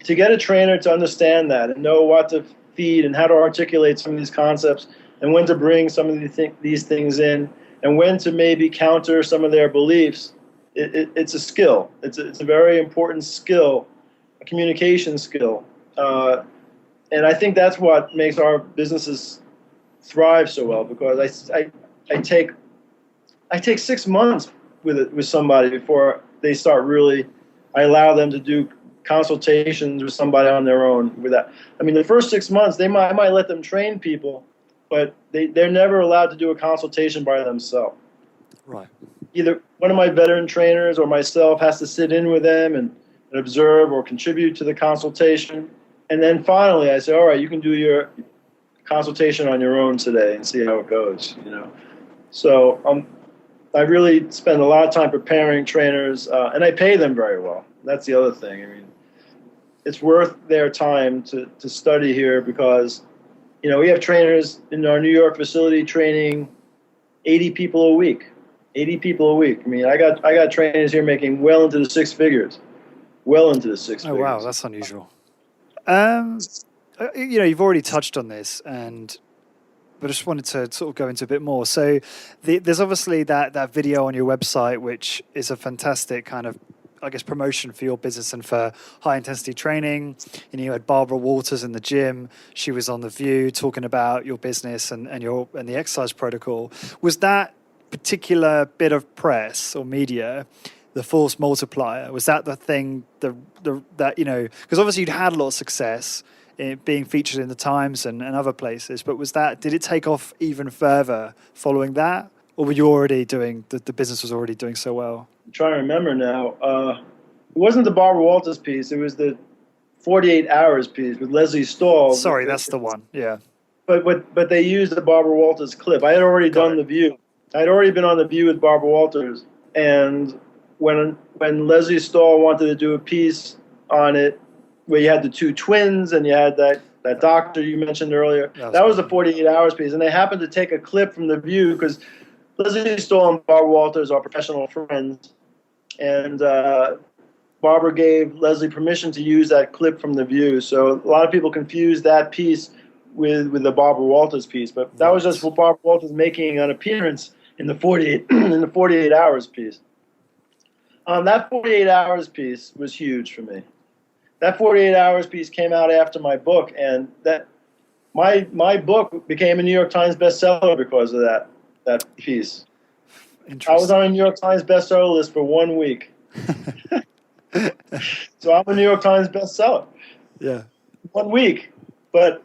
to get a trainer to understand that and know what to feed and how to articulate some of these concepts and when to bring some of these things in and when to maybe counter some of their beliefs, it's a skill. It's a very important skill, a communication skill. And I think that's what makes our businesses thrive so well, because I take 6 months with somebody before they start really. I allow them to do consultations with somebody on their own with that. I mean, the first 6 months, I might let them train people, but they're never allowed to do a consultation by themselves. Right. Either one of my veteran trainers or myself has to sit in with them and observe or contribute to the consultation. And then finally, I say, all right, you can do your consultation on your own today and see how it goes. So I really spend a lot of time preparing trainers, and I pay them very well. That's the other thing. I mean, it's worth their time to study here because, we have trainers in our New York facility training 80 people a week. 80 people a week. I mean, I got trainers here making well into the six figures. Well into the six figures. Oh, wow, that's unusual. You've already touched on this, and but I just wanted to sort of go into a bit more. So there's obviously that video on your website, which is a fantastic kind of, I guess, promotion for your business and for high intensity training. You had Barbara Walters in the gym. She was on The View talking about your business and the exercise protocol. Was that particular bit of press or media the force multiplier? Was that the thing that because obviously you'd had a lot of success in being featured in the Times and other places, but did it take off even further following that, or were you already doing the business was already doing so well? I'm trying to remember now. It wasn't the Barbara Walters piece. It was the 48 Hours piece with Leslie Stahl. Sorry, that's the one. Yeah. But they used the Barbara Walters clip. I had already done The View. I had already been on The View with Barbara Walters, and when Leslie Stahl wanted to do a piece on it, where you had the two twins and you had that doctor you mentioned earlier, that was the 48 Hours piece, and they happened to take a clip from The View because Leslie Stahl and Barbara Walters are professional friends, and Barbara gave Leslie permission to use that clip from The View. So a lot of people confuse that piece with the Barbara Walters piece, but that was just for Barbara Walters making an appearance in the 48 Hours piece. That 48 Hours piece was huge for me. That 48 Hours piece came out after my book, and that my book became a New York Times bestseller because of that piece. I was on a New York Times bestseller list for 1 week. So I'm a New York Times bestseller. Yeah. 1 week. But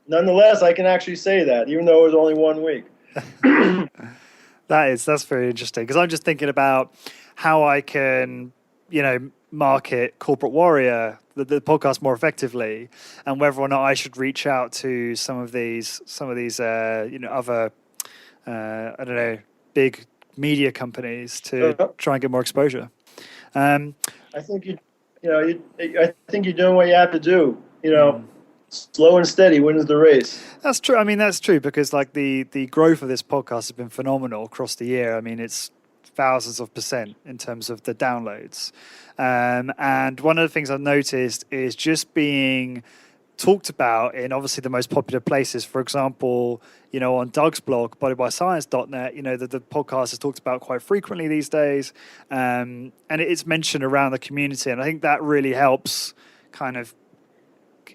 nonetheless, I can actually say that, even though it was only 1 week. That's very interesting, because I'm just thinking about how I can, market Corporate Warrior, the podcast, more effectively, and whether or not I should reach out to some of these other I don't know, big media companies to try and get more exposure. I think I think you're doing what you have to do. Slow and steady wins the race. That's true. I mean, that's true, because like the growth of this podcast has been phenomenal across the year. I mean, it's thousands of % in terms of the downloads. And one of the things I've noticed is just being talked about in obviously the most popular places. For example, on Doug's blog, bodybyscience.net, the podcast is talked about quite frequently these days. And it's mentioned around the community. And I think that really helps kind of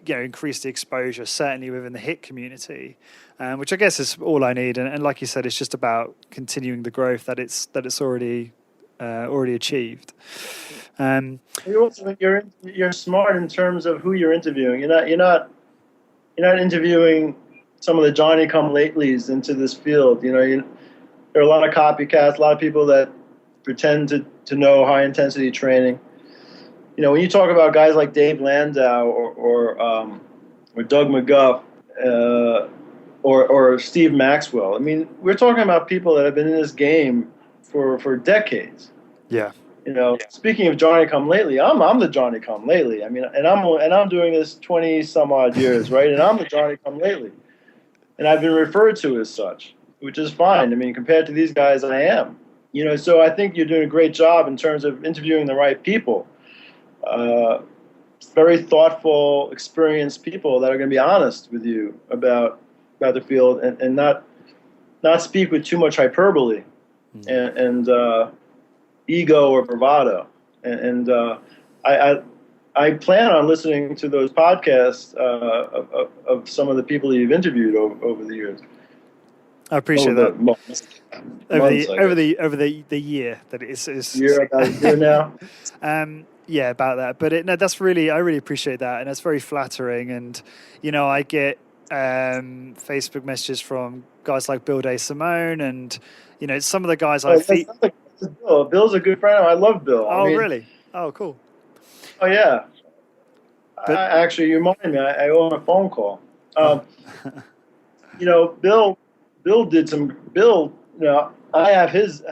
increase the exposure, certainly within the HIIT community, which I guess is all I need. And like you said, it's just about continuing the growth that it's already achieved. You're smart in terms of who you're interviewing. You're not interviewing some of the Johnny-come-latelys into this field. There are a lot of copycats, a lot of people that pretend to know high intensity training. When you talk about guys like Dave Landau or Doug McGuff or Steve Maxwell, I mean, we're talking about people that have been in this game for decades. Yeah. Speaking of Johnny-come-lately, I'm the Johnny-come-lately. I mean, and I'm doing this 20 some odd years, right? And I'm the Johnny-come-lately, and I've been referred to as such, which is fine. I mean, compared to these guys, I am. So I think you're doing a great job in terms of interviewing the right people. Very thoughtful, experienced people that are going to be honest with you about the field and not speak with too much hyperbole and ego or bravado. And I plan on listening to those podcasts of some of the people you've interviewed over the years. I appreciate that. Over the year that it is. About a year now. Yeah, about that. But I really appreciate that, and that's very flattering. And I get Facebook messages from guys like Bill DeSimone, and some of the guys Bill's a good friend. I love Bill. Oh, really? Oh, cool. Oh, yeah. Actually, you remind me. I owe him a phone call. Bill did some. Bill, I have his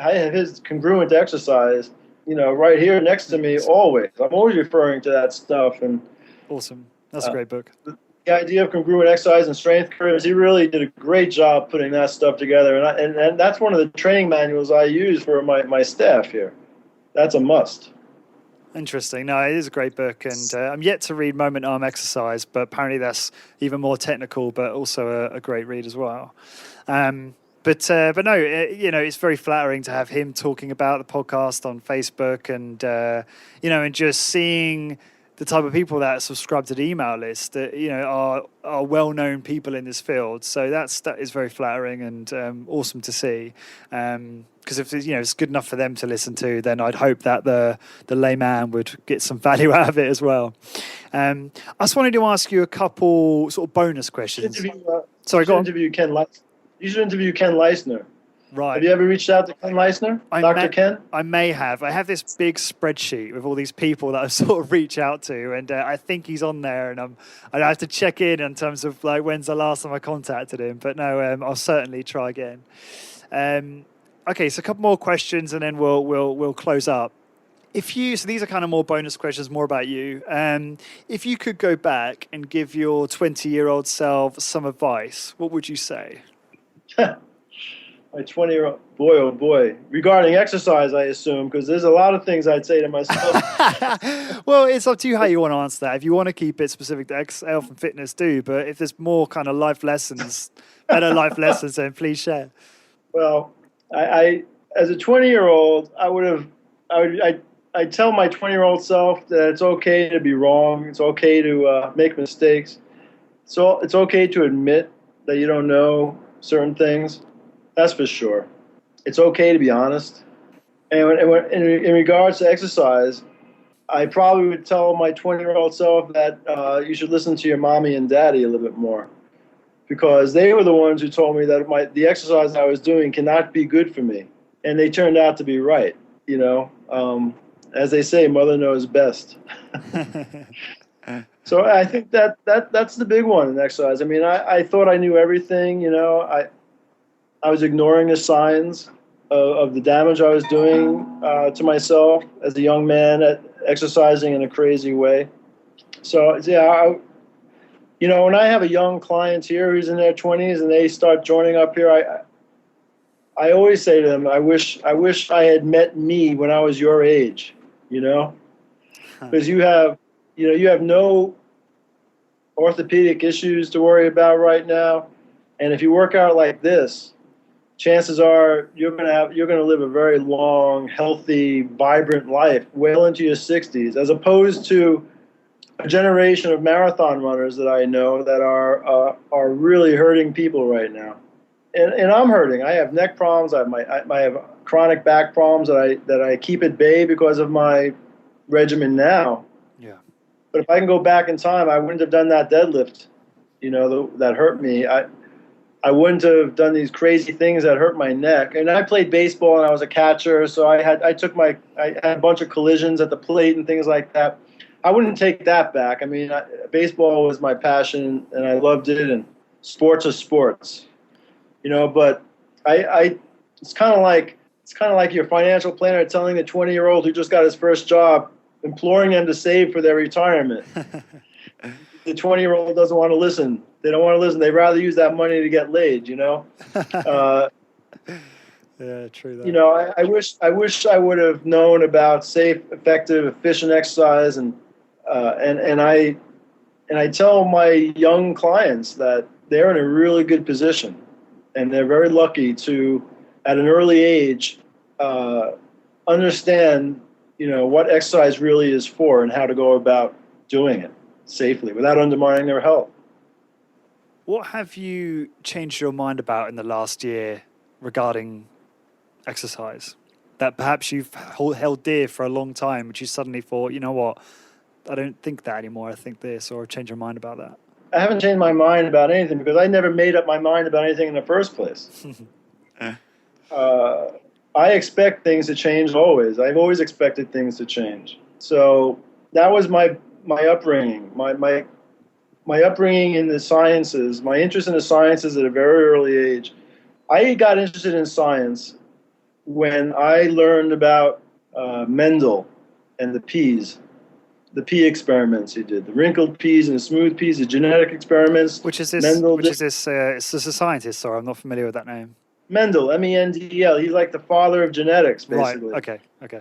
congruent exercise. Right here next to me always. I'm always referring to that stuff. And awesome. That's a great book. The idea of congruent exercise and strength curves, he really did a great job putting that stuff together. And that's one of the training manuals I use for my staff here. That's a must. Interesting. No, it is a great book, and I'm yet to read Moment Arm Exercise, but apparently that's even more technical, but also a great read as well. But no, it's very flattering to have him talking about the podcast on Facebook, and and just seeing the type of people that subscribe to the email list that are well-known people in this field. So that is very flattering and awesome to see. Because if it's good enough for them to listen to, then I'd hope that the layman would get some value out of it as well. I just wanted to ask you a couple sort of bonus questions. Sorry, go on. You should interview Ken Leisner. Right. Have you ever reached out to Ken Leisner? Dr. Ken? I may have. I have this big spreadsheet with all these people that I sort of reach out to, and I think he's on there, and I have to check in terms of like when's the last time I contacted him. But no, I'll certainly try again. Okay, so a couple more questions, and then we'll close up. So these are kind of more bonus questions, more about you. If you could go back and give your 20-year-old self some advice, what would you say? My 20-year-old, boy, oh boy. Regarding exercise, I assume, because there's a lot of things I'd say to myself. Well, it's up to you how you want to answer that. If you want to keep it specific to health and fitness, do. But if there's more kind of life lessons, better life lessons, then please share. Well, I as a 20-year-old, I'd tell my 20-year-old self that it's okay to be wrong. It's okay to make mistakes. So it's okay to admit that you don't know certain things. That's for sure. It's okay to be honest. And in regards to exercise, I probably would tell my 20-year-old self that you should listen to your mommy and daddy a little bit more, because they were the ones who told me that the exercise I was doing cannot be good for me, and they turned out to be right. As they say, mother knows best. So I think that's the big one in exercise. I mean, I thought I knew everything. I was ignoring the signs of the damage I was doing to myself as a young man at exercising in a crazy way. So, yeah, when I have a young client here who's in their 20s and they start joining up here, I always say to them, I wish I had met me when I was your age, because you have no orthopedic issues to worry about right now. And if you work out like this, chances are you're going to live a very long, healthy, vibrant life well into your 60s, as opposed to a generation of marathon runners that I know that are really hurting people right now. And I'm hurting. I have neck problems. I have chronic back problems that I keep at bay because of my regimen now. Yeah. But if I can go back in time, I wouldn't have done that deadlift, that hurt me. I wouldn't have done these crazy things that hurt my neck. And I played baseball and I was a catcher, so I had a bunch of collisions at the plate and things like that. I wouldn't take that back. I mean, baseball was my passion and I loved it, and sports are sports, But it's kind of like your financial planner telling the 20-year-old who just got his first job, imploring them to save for their retirement. The 20-year-old doesn't want to listen. They don't want to listen. They'd rather use that money to get laid, Yeah, true. That. I wish I would have known about safe, effective, efficient exercise, and I tell my young clients that they're in a really good position, and they're very lucky to, at an early age, understand, what exercise really is for and how to go about doing it safely without undermining their health. What have you changed your mind about in the last year regarding exercise that perhaps you've held dear for a long time, which you suddenly thought, you know what, I don't think that anymore, I think this, or change your mind about that? I haven't changed my mind about anything because I never made up my mind about anything in the first place. I expect things to change always. I've always expected things to change. So that was my upbringing, my upbringing in the sciences, my interest in the sciences at a very early age. I got interested in science when I learned about Mendel and the peas, the pea experiments he did, the wrinkled peas and the smooth peas, the genetic experiments. Which is this? It's a scientist. Sorry, I'm not familiar with that name. Mendel, Mendel. He's like the father of genetics, basically. Right. Okay.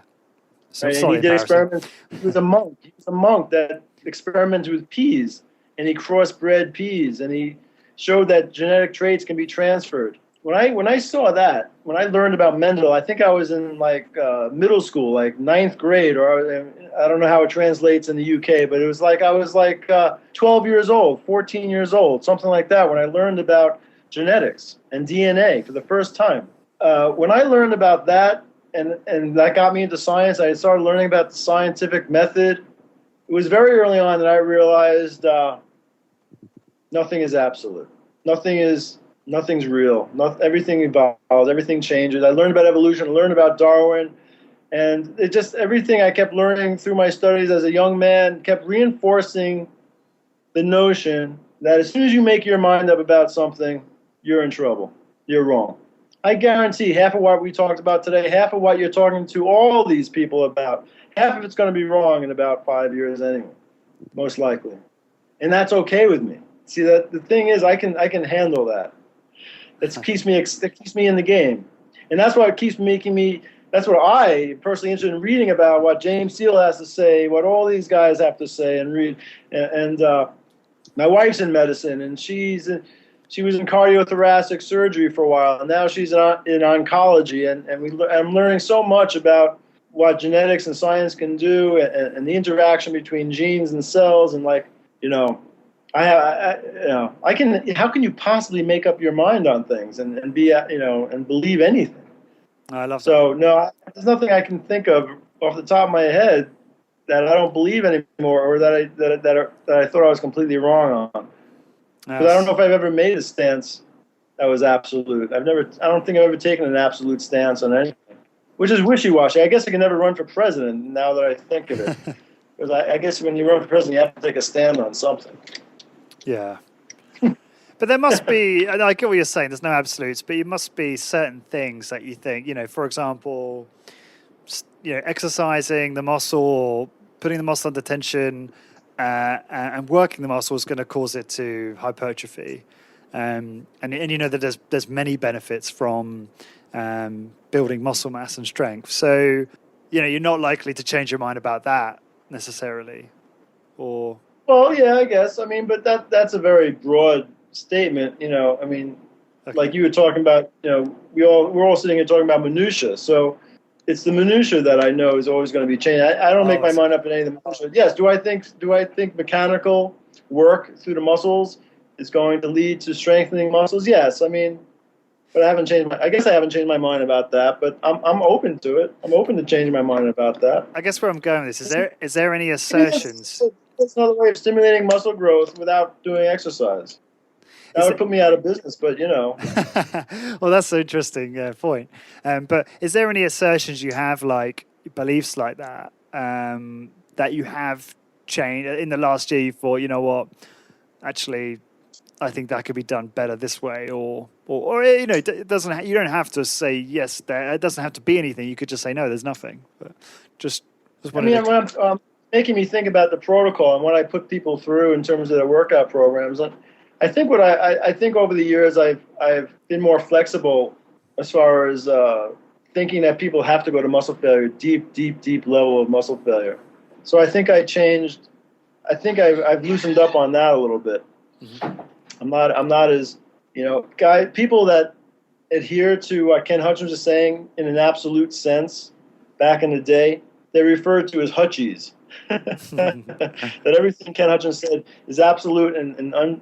So right? And he slightly did embarrassing. experiments. He was a monk. He was a monk that experimented with peas, and he crossbred peas, and he showed that genetic traits can be transferred. When I saw that, when I learned about Mendel, I think I was in like middle school, like ninth grade, or I don't know how it translates in the UK, but it was like I was like 12 years old, 14 years old, something like that, when I learned about genetics and DNA for the first time. When I learned about that, and that got me into science, I started learning about the scientific method. It was very early on that I realized nothing is absolute. Nothing's real. Everything evolves. Everything changes. I learned about evolution. I learned about Darwin, and it just everything I kept learning through my studies as a young man kept reinforcing the notion that as soon as you make your mind up about something, you're in trouble. You're wrong. I guarantee half of what we talked about today, half of what you're talking to all these people about, half of it's going to be wrong in about 5 years anyway, most likely, and that's okay with me. See, that the thing is, I can handle that. That keeps me in the game, and that's why it keeps making me. That's what I personally interested in reading about, what James Steele has to say, what all these guys have to say, and read. And my wife's in medicine, and she was in cardiothoracic surgery for a while, and now she's in oncology, and I'm learning so much about what genetics and science can do, and the interaction between genes and cells, and I can. How can you possibly make up your mind on things and be and believe anything? I love that. So no, there's nothing I can think of off the top of my head that I don't believe anymore, or that I thought I was completely wrong on. Because I don't know if I've ever made a stance that was absolute. I don't think I've ever taken an absolute stance on anything, which is wishy-washy. I guess I can never run for president now that I think of it. Because I guess when you run for president, you have to take a stand on something. Yeah. But there must be, I get what you're saying, there's no absolutes, but there must be certain things that you think, for example, exercising the muscle or putting the muscle under tension and working the muscle is going to cause it to hypertrophy. And that there's many benefits from building muscle mass and strength. So, you're not likely to change your mind about that necessarily, or... Well, yeah, I guess. I mean, but that's a very broad statement, Okay. Like you were talking about, we're all sitting here talking about minutia. So it's the minutia that I know is always going to be changed. I don't make my mind up in any of the minutia. Yes, do I think mechanical work through the muscles is going to lead to strengthening muscles? Yes. But I guess I haven't changed my mind about that, but I'm open to it. I'm open to changing my mind about that. I guess where I'm going with this, is there any assertions? That's another way of stimulating muscle growth without doing exercise. That would put me out of business, but Well, that's an interesting point. But is there any assertions you have, like beliefs like that, that you have changed in the last year? You thought, what, actually, I think that could be done better this way, or it doesn't. You don't have to say yes. It doesn't have to be anything. You could just say no. There's nothing. But just making me think about the protocol and what I put people through in terms of their workout programs. I think I think over the years I've been more flexible as far as thinking that people have to go to muscle failure, deep level of muscle failure. So I think I changed. I think I've loosened up on that a little bit. Mm-hmm. I'm not as people that adhere to what Ken Hutchins is saying in an absolute sense back in the day. They're referred to as Hutchies. That everything Ken Hutchins said is absolute and an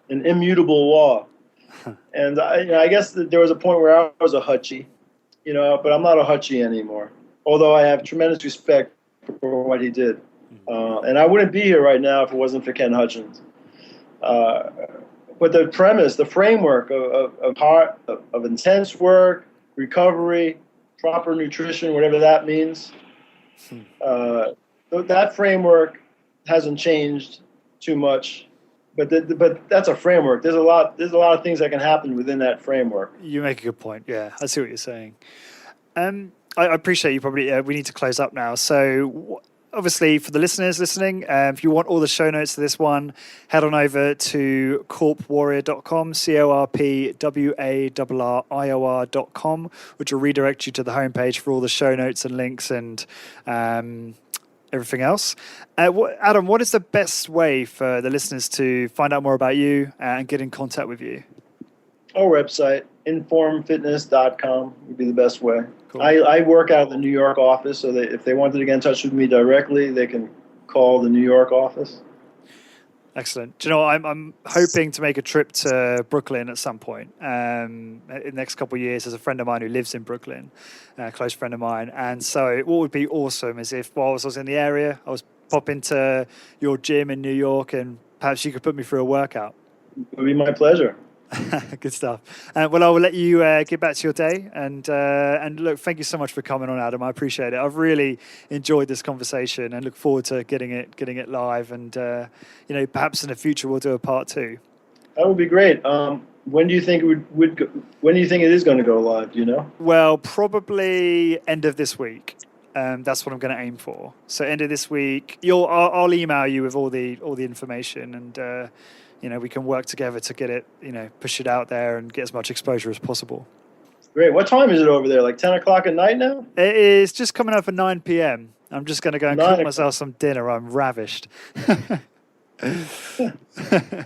immutable law. And I guess that there was a point where I was a Hutchie, but I'm not a Hutchie anymore. Although I have tremendous respect for what he did, and I wouldn't be here right now if it wasn't for Ken Hutchins. But the premise, the framework of intense work, recovery, proper nutrition, whatever that means, that framework hasn't changed too much. But that's a framework. There's a lot of things that can happen within that framework. You make a good point. Yeah, I see what you're saying. I appreciate you. Probably we need to close up now. So obviously, for the listeners listening, if you want all the show notes to this one, head on over to corpwarrior.com, corpwarrior.com, which will redirect you to the homepage for all the show notes and links and everything else. Adam, what is the best way for the listeners to find out more about you and get in contact with you? Our website, informfitness.com, would be the best way. Cool. I work out of the New York office, so that if they wanted to get in touch with me directly, they can call the New York office. Excellent. Do you know, I'm hoping to make a trip to Brooklyn at some point in the next couple of years. There's a friend of mine who lives in Brooklyn, a close friend of mine. And so what would be awesome is if while I was in the area, I was pop into your gym in New York and perhaps you could put me through a workout. It would be my pleasure. Good stuff. Well, I will let you get back to your day. And look, thank you so much for coming on, Adam. I appreciate it. I've really enjoyed this conversation and look forward to getting it live. And perhaps in the future we'll do a part 2. That would be great. When do you think when do you think it is going to go live? Do you know? Well, probably end of this week. That's what I'm going to aim for. So end of this week, I'll email you with all the information and. We can work together to get it, push it out there and get as much exposure as possible. Great. What time is it over there? Like 10 o'clock at night now? It is just coming up at 9 p.m. I'm just going to go and cook myself some dinner. I'm ravished. All right,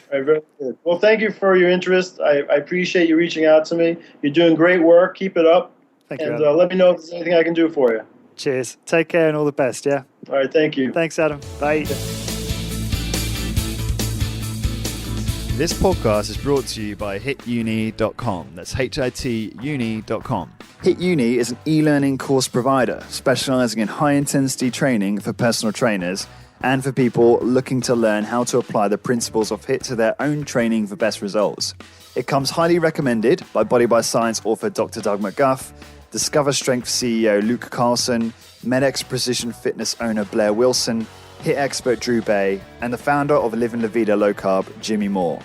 very good. Well, thank you for your interest. I appreciate you reaching out to me. You're doing great work. Keep it up. Thank you, and Adam. let me know if there's anything I can do for you. Cheers. Take care and all the best, yeah? All right, thank you. Thanks, Adam. Bye. This podcast is brought to you by hituni.com. That's hituni.com. HitUni is an e-learning course provider specializing in high-intensity training for personal trainers and for people looking to learn how to apply the principles of HIIT to their own training for best results. It comes highly recommended by Body by Science author Dr. Doug McGuff, Discover Strength CEO Luke Carlson, MedX Precision Fitness owner Blair Wilson, HIIT expert Drew Bay, and the founder of Living La Vida Low Carb, Jimmy Moore.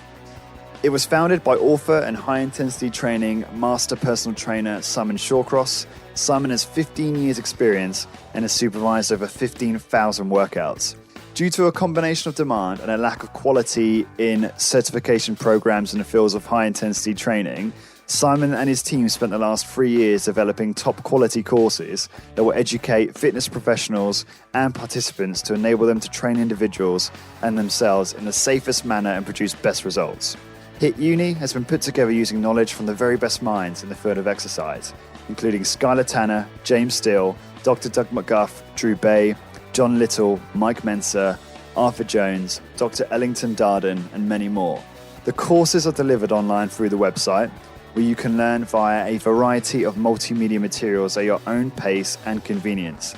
It was founded by author and high-intensity training master personal trainer Simon Shawcross. Simon has 15 years experience and has supervised over 15,000 workouts. Due to a combination of demand and a lack of quality in certification programs in the fields of high-intensity training, Simon and his team spent the last 3 years developing top-quality courses that will educate fitness professionals and participants to enable them to train individuals and themselves in the safest manner and produce best results. HIIT Uni has been put together using knowledge from the very best minds in the field of exercise, including Skylar Tanner, James Steele, Dr. Doug McGuff, Drew Bay, John Little, Mike Mensa, Arthur Jones, Dr. Ellington Darden, and many more. The courses are delivered online through the website, where you can learn via a variety of multimedia materials at your own pace and convenience.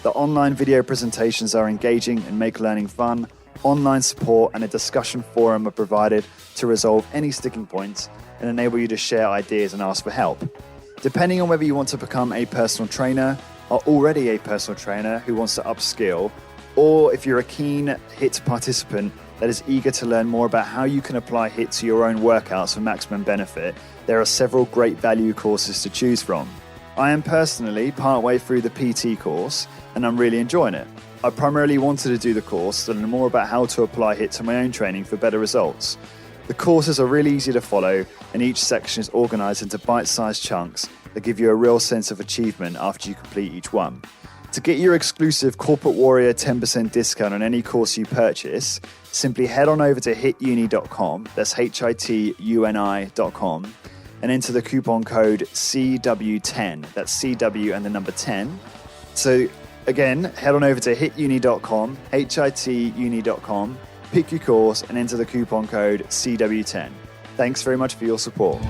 The online video presentations are engaging and make learning fun. Online support and a discussion forum are provided to resolve any sticking points and enable you to share ideas and ask for help. Depending on whether you want to become a personal trainer, are already a personal trainer who wants to upskill, or if you're a keen HIIT participant that is eager to learn more about how you can apply HIIT to your own workouts for maximum benefit, there are several great value courses to choose from. I am personally partway through the PT course and I'm really enjoying it. I primarily wanted to do the course to learn more about how to apply HIIT to my own training for better results. The courses are really easy to follow and each section is organized into bite-sized chunks that give you a real sense of achievement after you complete each one. To get your exclusive Corporate Warrior 10% discount on any course you purchase, simply head on over to hituni.com, that's hituni.com, and enter the coupon code CW10, that's CW and the number 10. So again, head on over to hituni.com, hituni.com, pick your course and enter the coupon code CW10. Thanks very much for your support.